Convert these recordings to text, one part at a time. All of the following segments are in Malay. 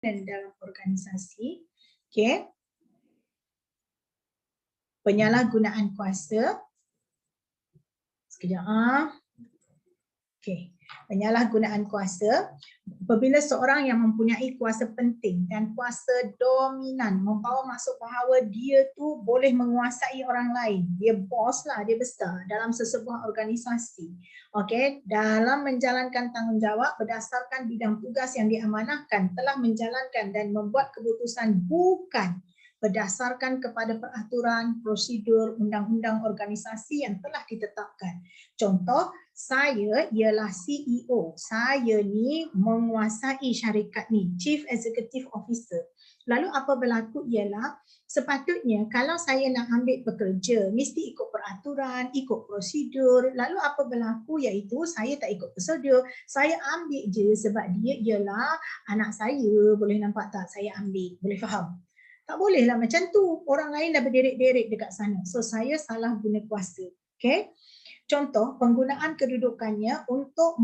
dalam organisasi. Okey. Penyalahgunaan kuasa. Sekejap Okey. Penyalahgunaan kuasa apabila seorang yang mempunyai kuasa penting dan kuasa dominan membawa maksud bahawa dia tu boleh menguasai orang lain. Dia bos lah, dia besar dalam sesebuah organisasi. Okey, dalam menjalankan tanggungjawab berdasarkan bidang tugas yang diamanahkan, telah menjalankan dan membuat keputusan bukan berdasarkan kepada peraturan, prosedur, undang-undang organisasi yang telah ditetapkan. Contoh, saya ialah CEO. Saya ni menguasai syarikat ni, Chief Executive Officer. Lalu apa berlaku ialah sepatutnya kalau saya nak ambil pekerja mesti ikut peraturan, ikut prosedur. Lalu apa berlaku iaitu saya tak ikut prosedur. Saya ambil je sebab dia ialah anak saya. Boleh nampak tak? Saya ambil. Boleh faham? Tak bolehlah macam tu. Orang lain dah berderet-deret dekat sana. So saya salah guna kuasa. Okay? Contoh, penggunaan kedudukannya untuk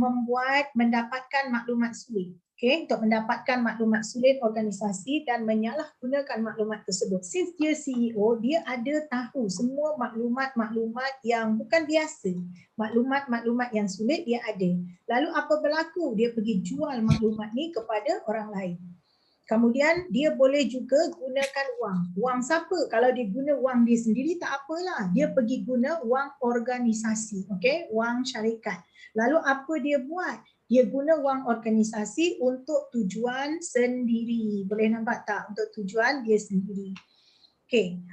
mendapatkan maklumat sulit. Okay? Untuk mendapatkan maklumat sulit organisasi dan menyalahgunakan maklumat tersebut. Since dia CEO, dia ada tahu semua maklumat-maklumat yang bukan biasa. Maklumat-maklumat yang sulit dia ada. Lalu apa berlaku? Dia pergi jual maklumat ni kepada orang lain. Kemudian dia boleh juga gunakan wang. Wang siapa? Kalau dia guna wang dia sendiri tak apalah. Dia pergi guna wang organisasi, okey? Wang syarikat. Lalu apa dia buat? Dia guna wang organisasi untuk tujuan sendiri. Boleh nampak tak? Untuk tujuan dia sendiri. Okey,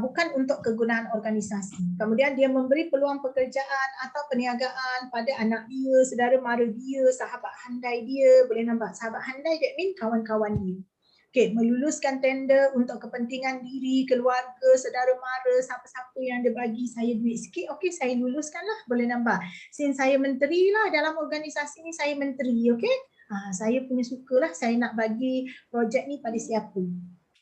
bukan untuk kegunaan organisasi. Kemudian dia memberi peluang pekerjaan atau perniagaan pada anak dia, saudara mara dia, sahabat handai dia. Boleh nampak? Sahabat handai that mean kawan-kawan dia. Okey, meluluskan tender untuk kepentingan diri, keluarga, saudara mara, siapa-siapa yang dia bagi saya duit sikit, okey saya luluskanlah. Boleh nampak? Since saya menteri lah dalam organisasi ni, saya menteri, okey? Saya punya sukalah saya nak bagi projek ni pada siapa.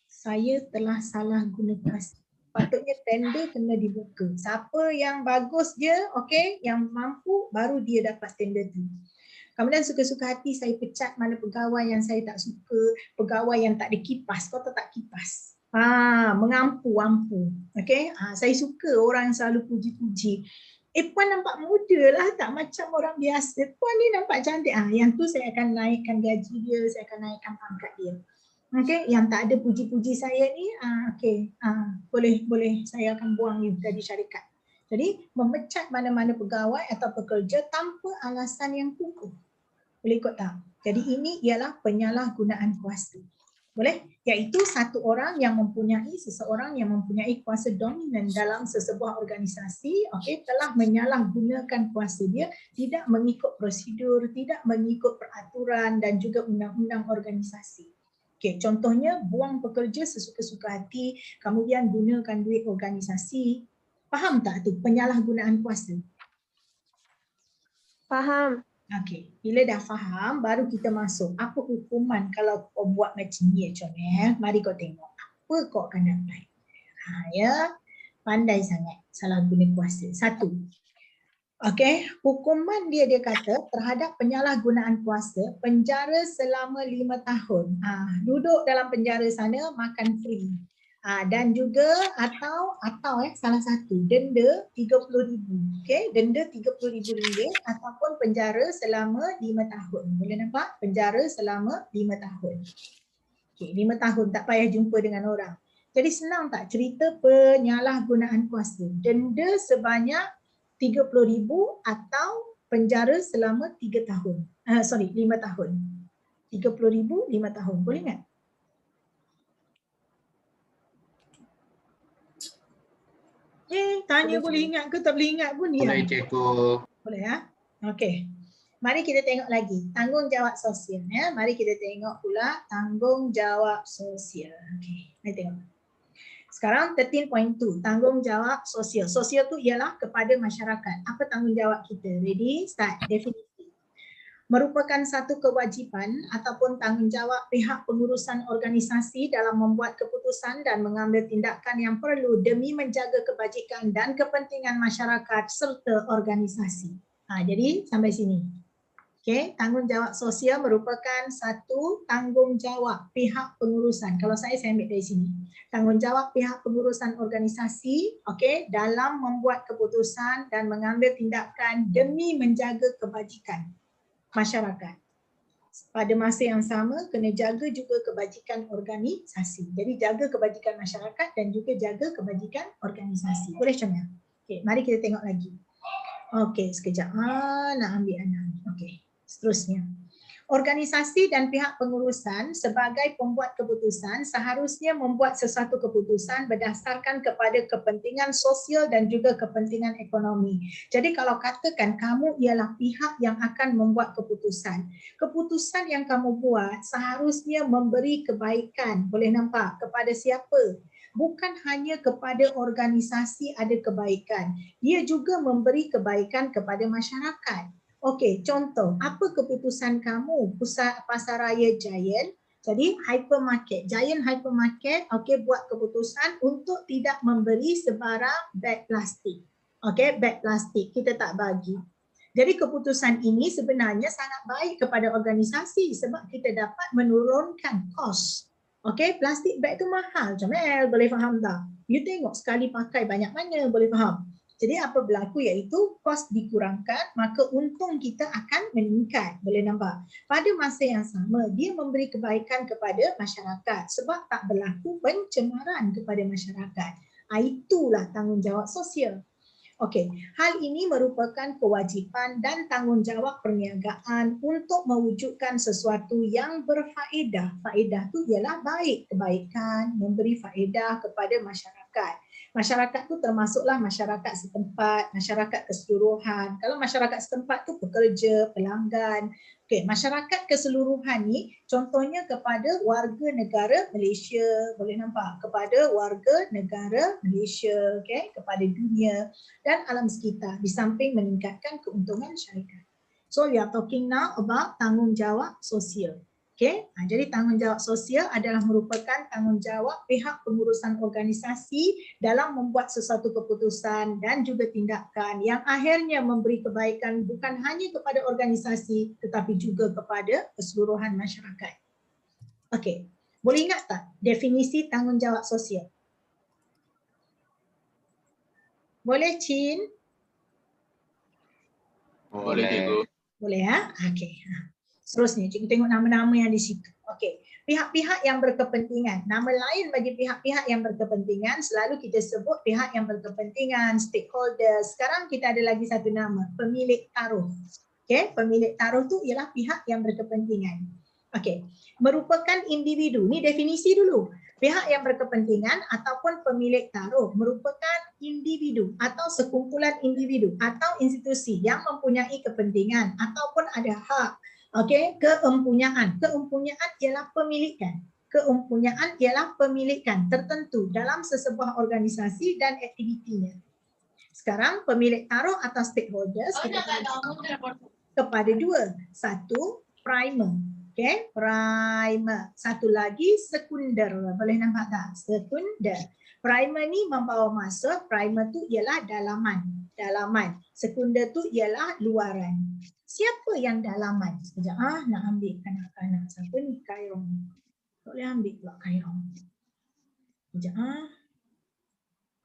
Saya telah salah guna kuasa. Patutnya tender kena dibuka. Siapa yang bagus je, okey, yang mampu, baru dia dapat tender tu. Kemudian suka-suka hati saya pecat mana pegawai yang saya tak suka, pegawai yang tak ada kipas. Kau tahu tak kipas? Mengampu-ampu. Okey? Saya suka orang yang selalu puji-puji. Puan nampak muda lah, tak macam orang biasa. Puan ni nampak cantik. Yang tu saya akan naikkan gaji dia, saya akan naikkan pangkat dia. Okey, yang tak ada puji-puji saya ni, boleh saya akan buang you dari syarikat. Jadi memecat mana-mana pegawai atau pekerja tanpa alasan yang kukuh. Boleh ikut tak? Jadi ini ialah penyalahgunaan kuasa. Boleh? Iaitu seseorang yang mempunyai kuasa dominan dalam sesebuah organisasi, okey, telah menyalahgunakan kuasa dia, tidak mengikut prosedur, tidak mengikut peraturan dan juga undang-undang organisasi. Okay, contohnya buang pekerja sesuka-suka hati, kemudian gunakan duit organisasi. Faham tak tu penyalahgunaan kuasa? Faham. Okey, bila dah faham baru kita masuk. Apa hukuman kalau kau buat macam ni Mari kau tengok. Apa kau akan dapat? Ya, pandai sangat salah guna kuasa. Satu. Okey, hukuman dia kata terhadap penyalahgunaan kuasa, penjara selama 5 tahun. Duduk dalam penjara sana makan free. Dan juga atau salah satu denda 30,000. Okey, denda 30,000 ringgit ataupun penjara selama 5 tahun. Boleh nampak? Penjara selama 5 tahun. Okey, 5 tahun tak payah jumpa dengan orang. Jadi senang tak cerita penyalahgunaan kuasa? Denda sebanyak 30,000 atau penjara selama 3 tahun. 5 tahun. 30,000, 5 tahun. Boleh tak? Tanya boleh ingat ke tak boleh ingat pun ya. Boleh cikgu. Boleh ya? Okey. Mari kita tengok lagi tanggungjawab sosial ya. Mari kita tengok pula tanggungjawab sosial. Okey, mari tengok. Sekarang 13.2, tanggungjawab sosial. Sosial tu ialah kepada masyarakat. Apa tanggungjawab kita? Ready? Start. Definisi. Merupakan satu kewajipan ataupun tanggungjawab pihak pengurusan organisasi dalam membuat keputusan dan mengambil tindakan yang perlu demi menjaga kebajikan dan kepentingan masyarakat serta organisasi. Jadi sampai sini. Okey, tanggungjawab sosial merupakan satu tanggungjawab pihak pengurusan. Kalau saya ambil dari sini. Tanggungjawab pihak pengurusan organisasi, okey, dalam membuat keputusan dan mengambil tindakan demi menjaga kebajikan masyarakat. Pada masa yang sama, kena jaga juga kebajikan organisasi. Jadi jaga kebajikan masyarakat dan juga jaga kebajikan organisasi. Boleh macam mana? Okey, mari kita tengok lagi. Okey, sekejap. Nak ambil anak. Okey. Seterusnya, organisasi dan pihak pengurusan sebagai pembuat keputusan seharusnya membuat sesuatu keputusan berdasarkan kepada kepentingan sosial dan juga kepentingan ekonomi. Jadi kalau katakan kamu ialah pihak yang akan membuat keputusan, keputusan yang kamu buat seharusnya memberi kebaikan, boleh nampak, kepada siapa? Bukan hanya kepada organisasi ada kebaikan, dia juga memberi kebaikan kepada masyarakat. Okey, contoh, apa keputusan kamu pusat pasaraya Giant? Jadi hypermarket, Giant hypermarket, okey, buat keputusan untuk tidak memberi sebarang beg plastik. Okey, beg plastik kita tak bagi. Jadi keputusan ini sebenarnya sangat baik kepada organisasi sebab kita dapat menurunkan kos. Okey, plastik beg tu mahal, Jamel, boleh faham tak? You tengok sekali pakai banyak mana, boleh faham? Jadi apa berlaku iaitu kos dikurangkan, maka untung kita akan meningkat. Boleh nampak? Pada masa yang sama, dia memberi kebaikan kepada masyarakat sebab tak berlaku pencemaran kepada masyarakat. Itulah tanggungjawab sosial. Okey, hal ini merupakan kewajipan dan tanggungjawab perniagaan untuk mewujudkan sesuatu yang berfaedah. Faedah tu ialah baik, kebaikan, memberi faedah kepada masyarakat. Masyarakat tu termasuklah masyarakat setempat, masyarakat keseluruhan. Kalau masyarakat setempat tu pekerja, pelanggan. Okey, masyarakat keseluruhan ni contohnya kepada warga negara Malaysia, boleh nampak, kepada warga negara Malaysia, okey, kepada dunia dan alam sekitar di samping meningkatkan keuntungan syarikat. So we are talking now about tanggungjawab sosial. Okay? Jadi tanggungjawab sosial adalah merupakan tanggungjawab pihak pengurusan organisasi dalam membuat sesuatu keputusan dan juga tindakan yang akhirnya memberi kebaikan bukan hanya kepada organisasi tetapi juga kepada keseluruhan masyarakat. Okey, boleh ingat tak definisi tanggungjawab sosial? Boleh, Chin? Boleh, Cikgu. Boleh, ya? Okey. Seterusnya, cikgu tengok nama-nama yang di situ. Okey. Pihak-pihak yang berkepentingan. Nama lain bagi pihak-pihak yang berkepentingan selalu kita sebut pihak yang berkepentingan, stakeholders. Sekarang kita ada lagi satu nama, pemilik taruh. Okey, pemilik taruh tu ialah pihak yang berkepentingan. Okey. Merupakan individu. Ni definisi dulu. Pihak yang berkepentingan ataupun pemilik taruh merupakan individu atau sekumpulan individu atau institusi yang mempunyai kepentingan ataupun ada hak. Okey, keempunyaan. Keempunyaan ialah pemilikan. Keempunyaan ialah pemilikan tertentu dalam sesebuah organisasi dan aktivitinya. Sekarang pemilik taruh atau stakeholders kita kepada dua. Satu, primer. Okey, primer. Satu lagi sekunder. Boleh nampak tak? Sekunder. Primer ni membawa maksud, primer tu ialah dalaman. Dalaman. Sekunder tu ialah luaran. Siapa yang dalaman? Sekejap, nak ambil kanak-kanak. Siapa ni? Kairong. Tak boleh ambil pula Kairong. Sekejap.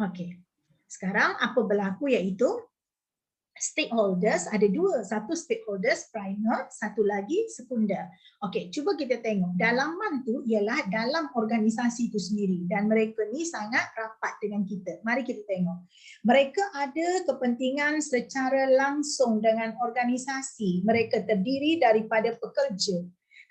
Okey. Sekarang apa berlaku iaitu stakeholders ada dua, satu stakeholders primer, satu lagi sekunder. Okey, cuba kita tengok. Dalaman tu ialah dalam organisasi itu sendiri dan mereka ni sangat rapat dengan kita. Mari kita tengok. Mereka ada kepentingan secara langsung dengan organisasi. Mereka terdiri daripada pekerja.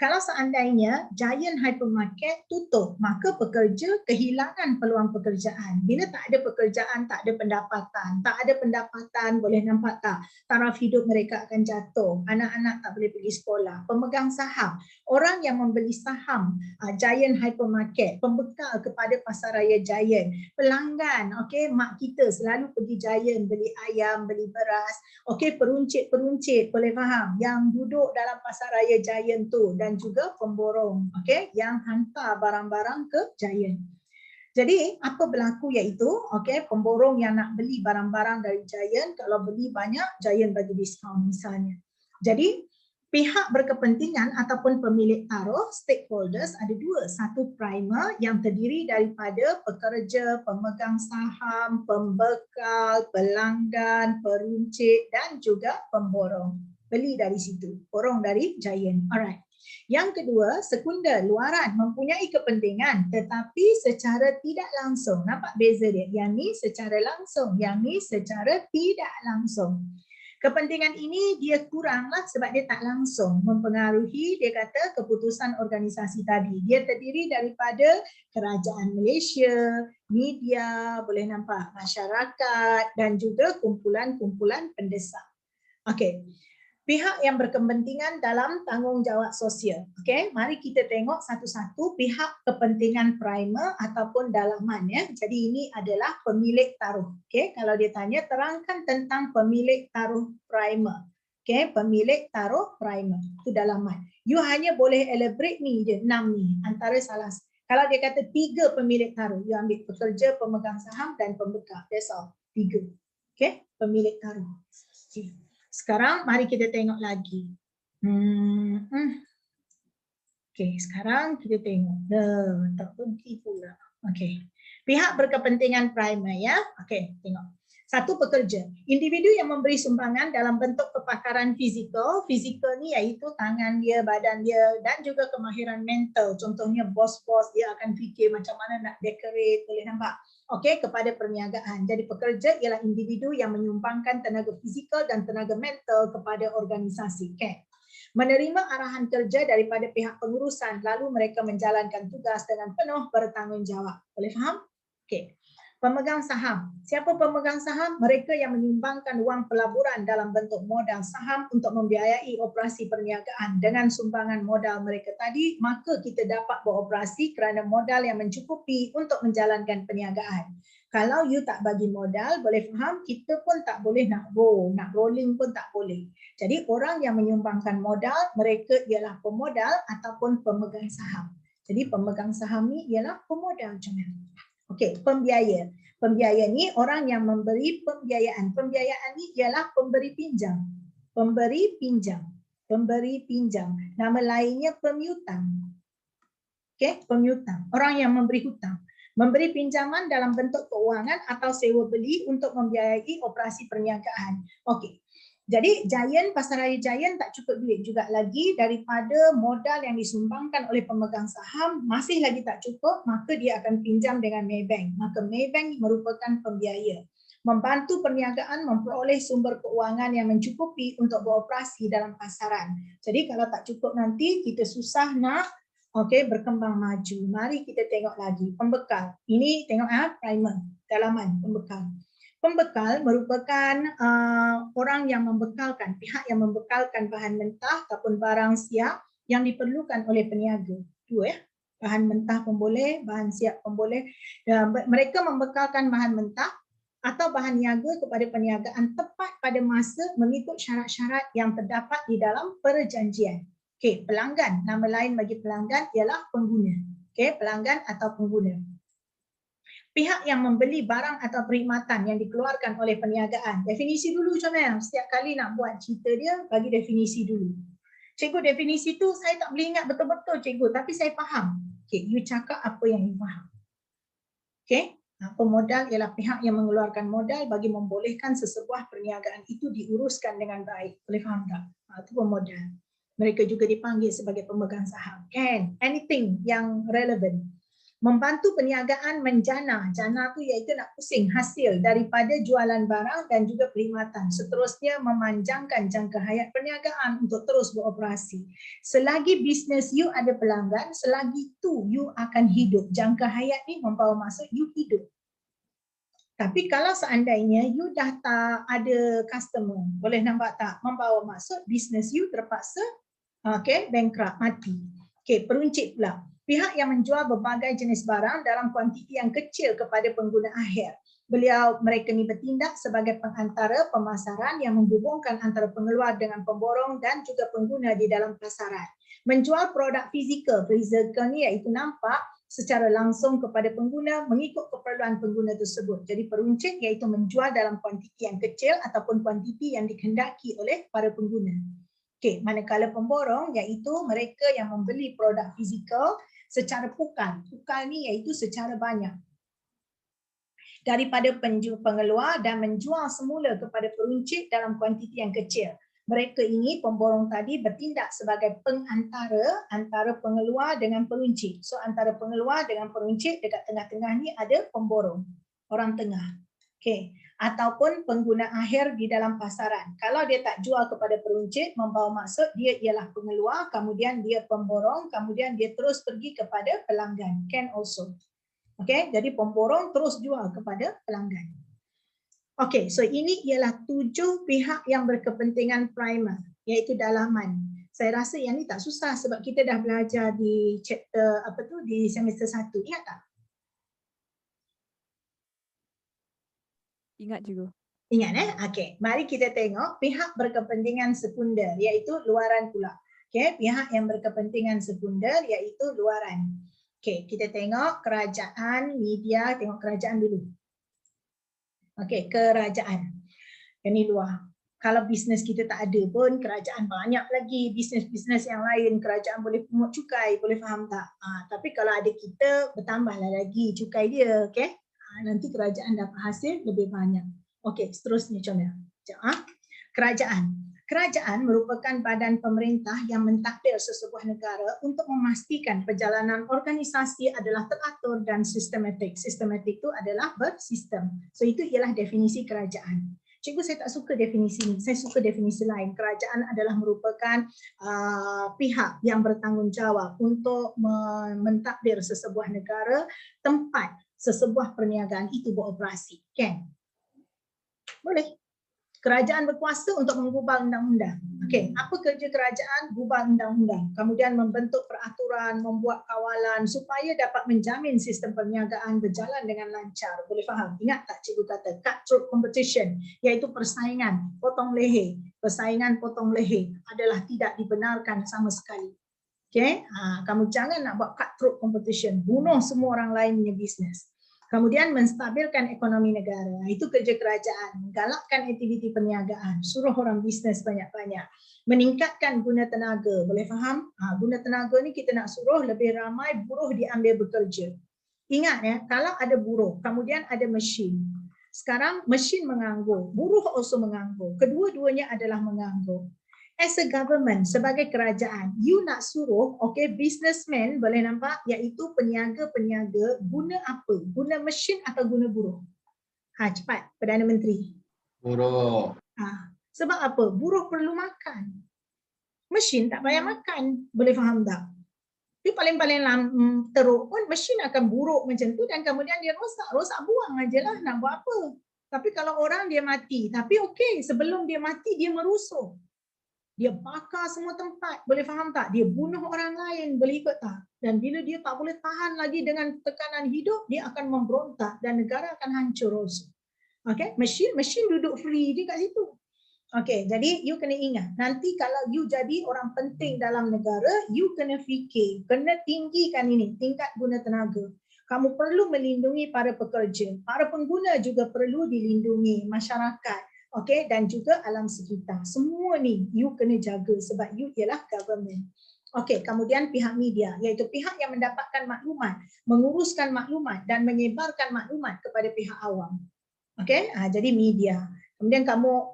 Kalau seandainya Giant Hypermarket tutup, maka pekerja kehilangan peluang pekerjaan. Bila tak ada pekerjaan, tak ada pendapatan. Tak ada pendapatan, boleh nampak tak? Taraf hidup mereka akan jatuh. Anak-anak tak boleh pergi sekolah. Pemegang saham, orang yang membeli saham Giant Hypermarket, pembekal kepada pasaraya Giant. Pelanggan, okey, mak kita selalu pergi Giant beli ayam, beli beras. Okey, peruncit-peruncit, boleh faham? Yang duduk dalam pasaraya Giant tu dan juga pemborong, okey, yang hantar barang-barang ke Giant. Jadi apa berlaku iaitu, okey, pemborong yang nak beli barang-barang dari Giant, kalau beli banyak, Giant bagi diskaun misalnya. Jadi Pihak berkepentingan ataupun pemilik taruh, stakeholders, ada dua. Satu primer yang terdiri daripada pekerja, pemegang saham, pembekal, pelanggan, peruncit dan juga pemborong. Beli dari situ, borong dari Giant. Alright. Yang kedua, sekunder, luaran, mempunyai kepentingan tetapi secara tidak langsung. Nampak beza dia? Yang ni secara langsung, yang ni secara tidak langsung. Kepentingan ini dia kuranglah sebab dia tak langsung mempengaruhi, dia kata, keputusan organisasi tadi. Dia terdiri daripada kerajaan Malaysia, media, boleh nampak, masyarakat dan juga kumpulan-kumpulan pendesak. Okey. Pihak yang berkepentingan dalam tanggungjawab sosial. Okey, mari kita tengok satu-satu pihak kepentingan primer ataupun dalaman ya. Jadi ini adalah pemilik taruh. Okey, kalau dia tanya terangkan tentang pemilik taruh primer. Okey, pemilik taruh primer itu dalaman. You hanya boleh elaborate ni je 6 ni antara salah. Kalau dia kata 3 pemilik taruh, you ambil pekerja, pemegang saham dan pembekal. That's all. 3. Okey, pemilik taruh. Okay. Sekarang mari kita tengok lagi. Okey, sekarang kita tengok. Tak berhenti pula. Okey. Pihak berkepentingan primer ya. Okey, tengok. Satu, pekerja. Individu yang memberi sumbangan dalam bentuk kepakaran fizikal. Fizikal ni iaitu tangan dia, badan dia dan juga kemahiran mental. Contohnya bos-bos dia akan fikir macam mana nak decorate, boleh nampak. Okey, kepada perniagaan. Jadi pekerja ialah individu yang menyumbangkan tenaga fizikal dan tenaga mental kepada organisasi. Okay. Menerima arahan kerja daripada pihak pengurusan, lalu mereka menjalankan tugas dengan penuh bertanggungjawab. Boleh faham? Okey. Pemegang saham. Siapa pemegang saham? Mereka yang menyumbangkan wang pelaburan dalam bentuk modal saham untuk membiayai operasi perniagaan. Dengan sumbangan modal mereka tadi, maka kita dapat beroperasi kerana modal yang mencukupi untuk menjalankan perniagaan. Kalau you tak bagi modal, boleh faham, kita pun tak boleh nak rolling pun tak boleh. Jadi orang yang menyumbangkan modal, mereka ialah pemodal ataupun pemegang saham. Jadi pemegang saham ni ialah pemodal macam mana? Okey, pembiaya. Pembiaya ni orang yang memberi pembiayaan. Pembiayaan ni ialah pemberi pinjam. Pemberi pinjam. Pemberi pinjam. Nama lainnya pemiutang. Okey, pemiutang. Orang yang memberi hutang. Memberi pinjaman dalam bentuk keuangan atau sewa beli untuk membiayai operasi perniagaan. Okey. Jadi Giant, Pasaraya Giant tak cukup duit juga lagi daripada modal yang disumbangkan oleh pemegang saham, masih lagi tak cukup, maka dia akan pinjam dengan Maybank. Maka Maybank merupakan pembiaya. Membantu perniagaan memperoleh sumber keuangan yang mencukupi untuk beroperasi dalam pasaran. Jadi kalau tak cukup nanti kita susah nak berkembang maju. Mari kita tengok lagi. Pembekal. Ini tengok primer, dalaman, pembekal. Pembekal merupakan orang yang membekalkan, pihak yang membekalkan bahan mentah ataupun barang siap yang diperlukan oleh peniaga. Dua ya, bahan mentah pun boleh, bahan siap pun boleh. Mereka membekalkan bahan mentah atau bahan niaga kepada perniagaan tepat pada masa mengikut syarat-syarat yang terdapat di dalam perjanjian. Okey, pelanggan. Nama lain bagi pelanggan ialah pengguna. Okey, pelanggan atau pengguna. Pihak yang membeli barang atau perkhidmatan yang dikeluarkan oleh perniagaan. Definisi dulu macam mana? Setiap kali nak buat cerita dia, bagi definisi dulu. Cikgu, definisi tu saya tak boleh ingat betul-betul cikgu, tapi saya faham. Okay, you cakap apa yang you faham. Okay, pemodal ialah pihak yang mengeluarkan modal bagi membolehkan sesebuah perniagaan itu diuruskan dengan baik. Boleh faham tak? Itu pemodal. Mereka juga dipanggil sebagai pemegang saham. Can, anything yang relevan. Membantu perniagaan menjana. Jana tu iaitu nak pusing hasil daripada jualan barang dan juga perkhidmatan. Seterusnya memanjangkan jangka hayat perniagaan untuk terus beroperasi. Selagi bisnes you ada pelanggan, selagi tu you akan hidup. Jangka hayat ni membawa maksud you hidup. Tapi kalau seandainya you dah tak ada customer, boleh nampak tak? Membawa maksud bisnes you terpaksa bankrupt, mati. Peruncit pula. Pihak yang menjual berbagai jenis barang dalam kuantiti yang kecil kepada pengguna akhir. Mereka ni bertindak sebagai pengantara pemasaran yang menghubungkan antara pengeluar dengan pemborong dan juga pengguna di dalam pasaran. Menjual produk fizikal ni iaitu nampak secara langsung kepada pengguna mengikut keperluan pengguna tersebut. Jadi peruncit iaitu menjual dalam kuantiti yang kecil ataupun kuantiti yang dikehendaki oleh para pengguna. Okey, manakala pemborong iaitu mereka yang membeli produk fizikal secara pukal. Pukal ni iaitu secara banyak daripada pengeluar dan menjual semula kepada peruncit dalam kuantiti yang kecil. Mereka ini pemborong tadi bertindak sebagai pengantara antara pengeluar dengan peruncit. So antara pengeluar dengan peruncit dekat tengah-tengah ni ada pemborong, orang tengah. Okey, ataupun pengguna akhir di dalam pasaran. Kalau dia tak jual kepada peruncit, membawa maksud dia ialah pengeluar, kemudian dia pemborong, kemudian dia terus pergi kepada pelanggan. Can also. Okey, jadi pemborong terus jual kepada pelanggan. Okey, so ini ialah 7 pihak yang berkepentingan primer, iaitu dalaman. Saya rasa yang ni tak susah sebab kita dah belajar di chapter di semester 1. Ingat tak? Ingat juga. Ingat Okey, mari kita tengok pihak berkepentingan sekunder iaitu luaran pula. Okey, pihak yang berkepentingan sekunder iaitu luaran. Okey, kita tengok kerajaan, media, tengok kerajaan dulu. Okey, kerajaan. Yang ni luar. Kalau bisnes kita tak ada pun, kerajaan banyak lagi bisnes-bisnes yang lain. Kerajaan boleh pungut cukai, boleh faham tak? Tapi kalau ada kita, bertambahlah lagi cukai dia. Okey? Nanti kerajaan dapat hasil lebih banyak. Okey, seterusnya comel. Kerajaan. Kerajaan merupakan badan pemerintah yang mentadbir sesebuah negara untuk memastikan perjalanan organisasi adalah teratur dan sistematik. Sistematik itu adalah bersistem. So itu ialah definisi kerajaan. Cikgu, saya tak suka definisi ini. Saya suka definisi lain. Kerajaan adalah merupakan pihak yang bertanggungjawab untuk mentadbir sesebuah negara, tempat sesebuah perniagaan itu beroperasi. Kan? Boleh. Kerajaan berkuasa untuk menggubal undang-undang. Okey, apa kerja kerajaan? Gubal undang-undang. Kemudian membentuk peraturan, membuat kawalan supaya dapat menjamin sistem perniagaan berjalan dengan lancar. Boleh faham? Ingat tak cikgu kata cutthroat competition, iaitu persaingan potong leher. Persaingan potong leher adalah tidak dibenarkan sama sekali. Okey, kamu jangan nak buat cutthroat competition, bunuh semua orang lain punya bisnes. Kemudian menstabilkan ekonomi negara. Itu kerja kerajaan. Menggalakkan aktiviti perniagaan. Suruh orang bisnes banyak-banyak. Meningkatkan guna tenaga. Boleh faham? Guna tenaga ni kita nak suruh lebih ramai buruh diambil bekerja. Ingat kalau ada buruh, kemudian ada mesin. Sekarang mesin menganggur, buruh also menganggur. Kedua-duanya adalah menganggur. As a government, sebagai kerajaan, you nak suruh, businessman boleh nampak, iaitu peniaga-peniaga guna apa? Guna mesin atau guna buruh? Cepat, Perdana Menteri. Buruh. Sebab apa? Buruh perlu makan. Mesin tak payah makan. Boleh faham tak? Dia paling-paling teruk pun mesin akan buruk macam tu dan kemudian dia rosak buang ajalah, nak buat apa? Tapi kalau orang dia mati, tapi sebelum dia mati dia merusuh. Dia bakar semua tempat, boleh faham tak? Dia bunuh orang lain, boleh ikut tak? Dan bila dia tak boleh tahan lagi dengan tekanan hidup, dia akan memberontak dan negara akan hancur also. Mesin duduk free je kat situ. Jadi you kena ingat, nanti kalau you jadi orang penting dalam negara, you kena fikir, kena tinggikan ini, tingkat guna tenaga. Kamu perlu melindungi para pekerja, para pengguna juga perlu dilindungi, masyarakat. Dan juga alam sekitar. Semua ni you kena jaga sebab you ialah government. Kemudian pihak media, iaitu pihak yang mendapatkan maklumat, menguruskan maklumat dan menyebarkan maklumat kepada pihak awam. Jadi media. Kemudian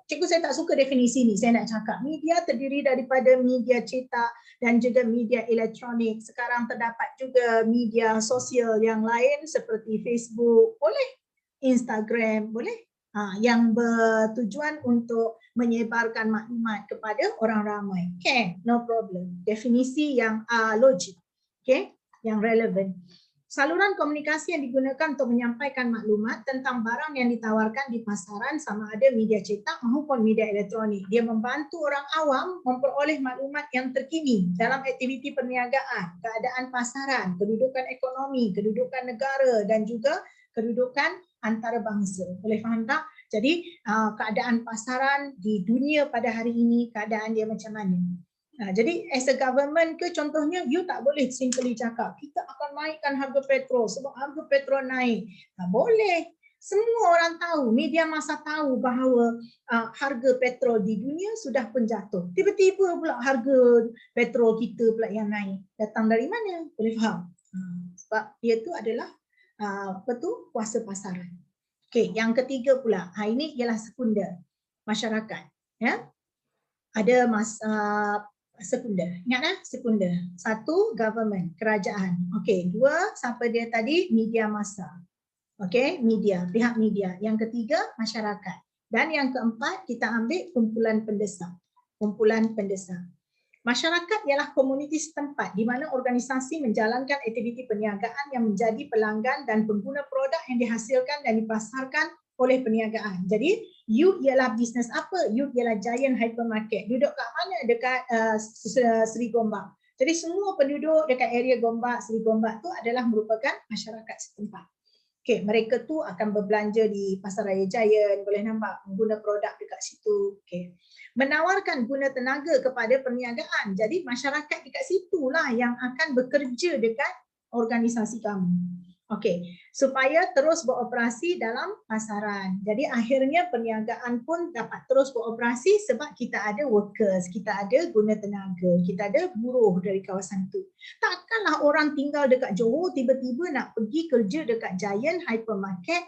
cikgu saya tak suka definisi ni, saya nak cakap media terdiri daripada media cetak dan juga media elektronik. Sekarang terdapat juga media sosial yang lain seperti Facebook, boleh, Instagram, boleh. Yang bertujuan untuk menyebarkan maklumat kepada orang ramai. No problem. Definisi yang logik, yang relevan. Saluran komunikasi yang digunakan untuk menyampaikan maklumat tentang barang yang ditawarkan di pasaran sama ada media cetak maupun media elektronik. Dia membantu orang awam memperoleh maklumat yang terkini dalam aktiviti perniagaan, keadaan pasaran, kedudukan ekonomi, kedudukan negara dan juga kedudukan antarabangsa. Boleh faham tak? Jadi keadaan pasaran di dunia pada hari ini, keadaan dia macam mana? Jadi as a government ke contohnya, you tak boleh simply cakap kita akan naikkan harga petrol sebab harga petrol naik. Boleh. Semua orang tahu, media massa tahu bahawa harga petrol di dunia sudah pun jatuh. Tiba-tiba pula harga petrol kita pula yang naik. Datang dari mana? Boleh faham? Sebab dia tu adalah kuasa pasaran. Okey, yang ketiga pula, ini ialah sekunder, masyarakat. Ya, ada sekunder. Ingat sekunder. Satu, government, kerajaan. Okey, dua, siapa dia tadi? Media massa. Okey, media, pihak media. Yang ketiga, masyarakat. Dan yang keempat, kita ambil kumpulan pendesak. Kumpulan pendesak. Masyarakat ialah komuniti setempat di mana organisasi menjalankan aktiviti perniagaan yang menjadi pelanggan dan pengguna produk yang dihasilkan dan dipasarkan oleh perniagaan. Jadi, you ialah bisnes apa? You ialah Giant Hypermarket. Duduk kat mana? Dekat Seri Gombak. Jadi semua penduduk dekat area Gombak, Seri Gombak tu adalah merupakan masyarakat setempat. Okay, mereka tu akan berbelanja di Pasar Raya Giant, boleh nampak guna produk dekat situ. Okay. Menawarkan guna tenaga kepada perniagaan. Jadi masyarakat dekat situlah yang akan bekerja dekat organisasi kamu. Okey, supaya terus beroperasi dalam pasaran. Jadi akhirnya perniagaan pun dapat terus beroperasi sebab kita ada workers, kita ada guna tenaga, kita ada buruh dari kawasan itu. Takkanlah orang tinggal dekat Johor tiba-tiba nak pergi kerja dekat Giant Hypermarket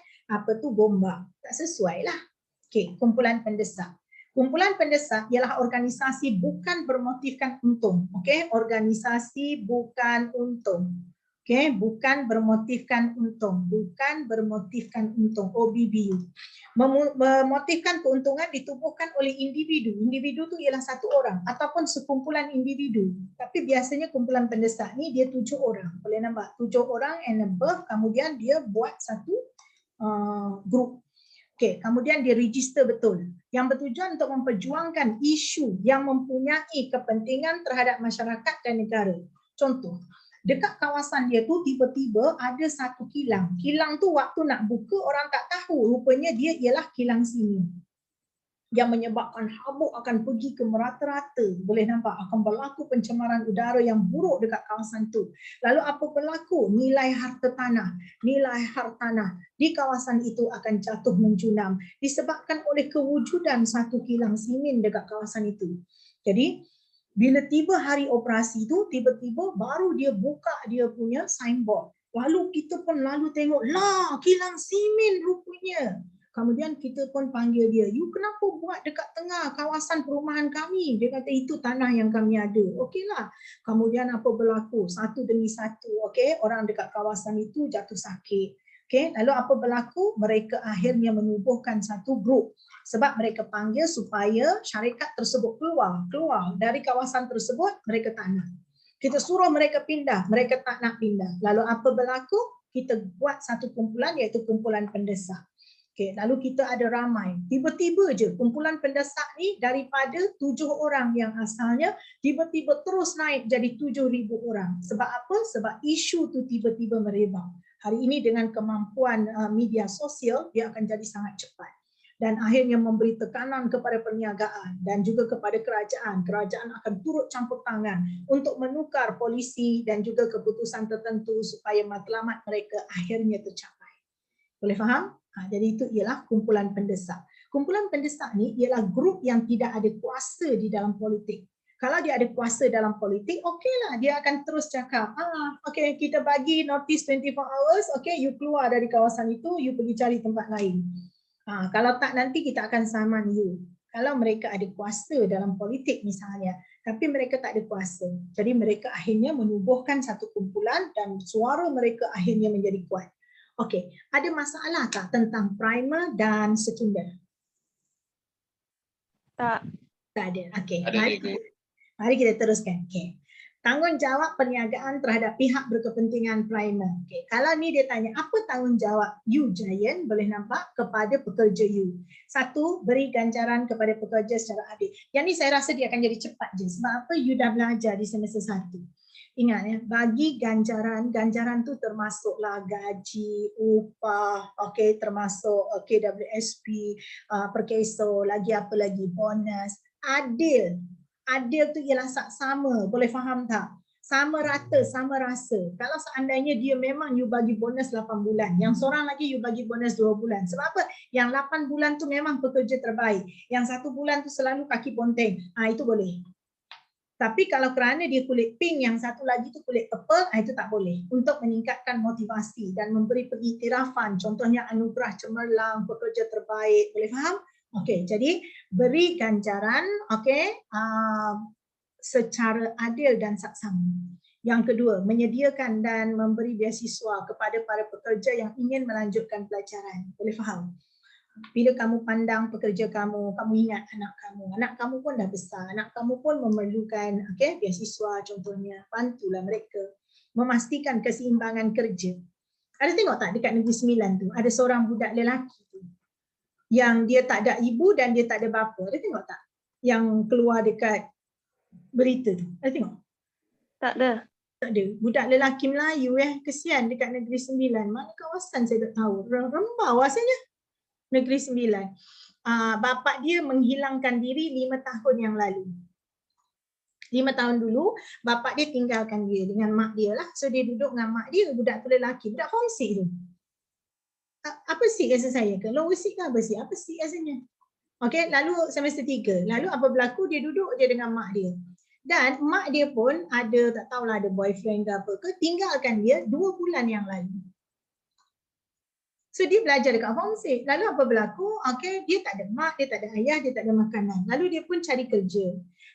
Gombak. Tak sesuai lah. Okey, kumpulan pendesak. Kumpulan pendesak ialah organisasi bukan bermotifkan untung. Okey, organisasi bukan untung. Okay, bukan bermotifkan untung, OBBU. Memotifkan keuntungan ditubuhkan oleh individu. Individu tu ialah satu orang ataupun sekumpulan individu. Tapi biasanya kumpulan pendesak ni dia 7 orang. Boleh nampak 7 orang and above, kemudian dia buat satu group. Okay, kemudian dia register betul. Yang bertujuan untuk memperjuangkan isu yang mempunyai kepentingan terhadap masyarakat dan negara. Contoh, dekat kawasan dia tu tiba-tiba ada satu kilang. Kilang tu waktu nak buka orang tak tahu. Rupanya dia ialah kilang simen. Yang menyebabkan habuk akan pergi ke merata-rata. Boleh nampak akan berlaku pencemaran udara yang buruk dekat kawasan tu. Lalu apa berlaku? Nilai harta tanah di kawasan itu akan jatuh menjunam. Disebabkan oleh kewujudan satu kilang simen dekat kawasan itu. Jadi bila tiba hari operasi tu, tiba-tiba baru dia buka dia punya signboard. Lalu kita pun lalu tengok, lah kilang simen rupanya. Kemudian kita pun panggil dia, you kenapa buat dekat tengah kawasan perumahan kami? Dia kata itu tanah yang kami ada. Okeylah. Kemudian apa berlaku? Satu demi satu, okey, orang dekat kawasan itu jatuh sakit. Okay, lalu apa berlaku? Mereka akhirnya menubuhkan satu grup sebab mereka panggil supaya syarikat tersebut keluar dari kawasan tersebut. Mereka tak nak. Kita suruh mereka pindah, mereka tak nak pindah. Lalu apa berlaku? Kita buat satu kumpulan iaitu kumpulan pendesak. Okay, lalu kita ada ramai. Tiba-tiba je kumpulan pendesak ni daripada 7 orang yang asalnya tiba-tiba terus naik jadi 7,000 orang. Sebab apa? Sebab isu tu tiba-tiba merebak. Hari ini dengan kemampuan media sosial, dia akan jadi sangat cepat. Dan akhirnya memberi tekanan kepada perniagaan dan juga kepada kerajaan. Kerajaan akan turut campur tangan untuk menukar polisi dan juga keputusan tertentu supaya matlamat mereka akhirnya tercapai. Boleh faham? Jadi itu ialah kumpulan pendesak. Kumpulan pendesak ni ialah grup yang tidak ada kuasa di dalam politik. Kalau dia ada kuasa dalam politik, okeylah, dia akan terus cakap, okey, kita bagi notice 24 hours, okey, you keluar dari kawasan itu, you pergi cari tempat lain. Kalau tak, nanti kita akan saman you. Kalau mereka ada kuasa dalam politik misalnya, tapi mereka tak ada kuasa. Jadi mereka akhirnya menubuhkan satu kumpulan dan suara mereka akhirnya menjadi kuat. Okey, ada masalah tak tentang primer dan sekunder? Tak. Tak ada. Okey. Mari kita teruskan. Okay. Tanggungjawab perniagaan terhadap pihak berkepentingan primer. Okay. Kalau ni dia tanya, apa tanggungjawab you Giant, boleh nampak, kepada pekerja you? Satu, beri ganjaran kepada pekerja secara adil. Yang ni saya rasa dia akan jadi cepat je. Sebab apa? You dah belajar di semester 1. Ingat ya, bagi ganjaran tu termasuklah gaji, upah, okay, termasuk KWSP, perkeso, lagi apa lagi, bonus. Adil tu ialah sama, boleh faham tak? sama rata, sama rasa. Kalau seandainya dia memang you bagi bonus 8 bulan, yang seorang lagi you bagi bonus 2 bulan. Sebab apa? Yang 8 bulan tu memang pekerja terbaik. Yang 1 bulan tu selalu kaki ponteng. Itu boleh. Tapi kalau kerana dia kulit pink, yang satu lagi tu kulit purple, itu tak boleh. Untuk meningkatkan motivasi dan memberi pengiktirafan, contohnya anugerah cemerlang, pekerja terbaik. Boleh faham? Okey, jadi beri ganjaran, okey, secara adil dan saksama. Yang kedua, menyediakan dan memberi beasiswa kepada para pekerja yang ingin melanjutkan pelajaran. Boleh faham? Bila kamu pandang pekerja kamu, kamu ingat anak kamu pun dah besar, anak kamu pun memerlukan beasiswa contohnya, bantulah mereka. Memastikan keseimbangan kerja. Ada tengok tak dekat Negeri Sembilan tu, ada seorang budak lelaki tu, yang dia tak ada ibu dan dia tak ada bapa. Ada tengok tak? Yang keluar dekat berita tu. Ada tengok? Tak ada. Tak ada. Budak lelaki Melayu kesian dekat Negeri Sembilan. Mana kawasan saya tak tahu. Rembau asalnya. Negeri Sembilan. Bapa dia menghilangkan diri 5 tahun yang lalu. 5 tahun dulu, bapa dia tinggalkan dia dengan mak dia lah. So dia duduk dengan mak dia, budak tu lelaki, budak form 6 tu. Apa sih rasa saya ke? Lower 6 ke apa sih? Apa sih rasanya? Okey, lalu semester 3. Lalu apa berlaku? Dia duduk je dengan mak dia. Dan mak dia pun ada, tak tahulah ada boyfriend ke apa ke, tinggalkan dia 2 bulan yang lalu. So dia belajar dekat form 6. Lalu apa berlaku? Okey, dia tak ada mak, dia tak ada ayah, dia tak ada makanan. Lalu dia pun cari kerja.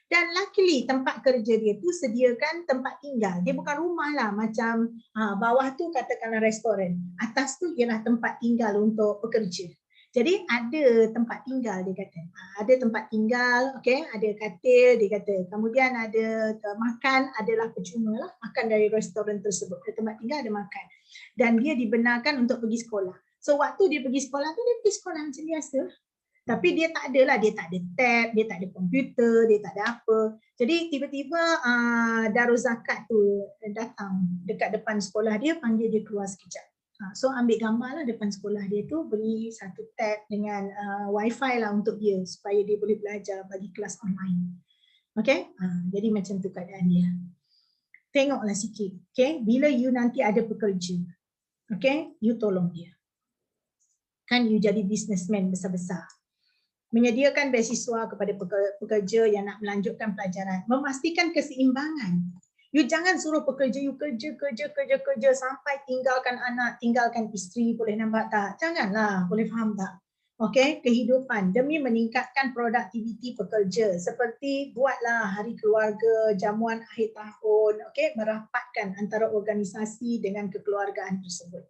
Dan luckily tempat kerja dia tu sediakan tempat tinggal. Dia bukan rumah lah, macam bawah tu katakanlah restoran. Atas tu ialah tempat tinggal untuk pekerja. Jadi ada tempat tinggal dia kata. Ada tempat tinggal, okey, ada katil dia kata. Kemudian ada makan adalah percuma lah, makan dari restoran tersebut. Ada tempat tinggal, ada makan. Dan dia dibenarkan untuk pergi sekolah. So waktu dia pergi sekolah tu, dia pergi sekolah macam biasa. Tapi dia tak ada lah, dia tak ada tab, dia tak ada komputer, dia tak ada apa. Jadi tiba-tiba Darul Zakat tu datang dekat depan sekolah dia, panggil dia keluar sekejap. So ambil gambar lah depan sekolah dia tu, beri satu tab dengan wifi lah untuk dia supaya dia boleh belajar bagi kelas online. Okay, jadi macam tu keadaan dia. Tengoklah sikit, okay, bila you nanti ada pekerja, okay, you tolong dia. Kan you jadi businessman besar-besar. Menyediakan beasiswa kepada pekerja yang nak melanjutkan pelajaran. Memastikan keseimbangan. You jangan suruh pekerja you kerja sampai tinggalkan anak, tinggalkan isteri, boleh nampak tak? Janganlah, boleh faham tak? Okey, kehidupan demi meningkatkan produktiviti pekerja seperti buatlah hari keluarga, jamuan akhir tahun, okey, merapatkan antara organisasi dengan kekeluargaan tersebut.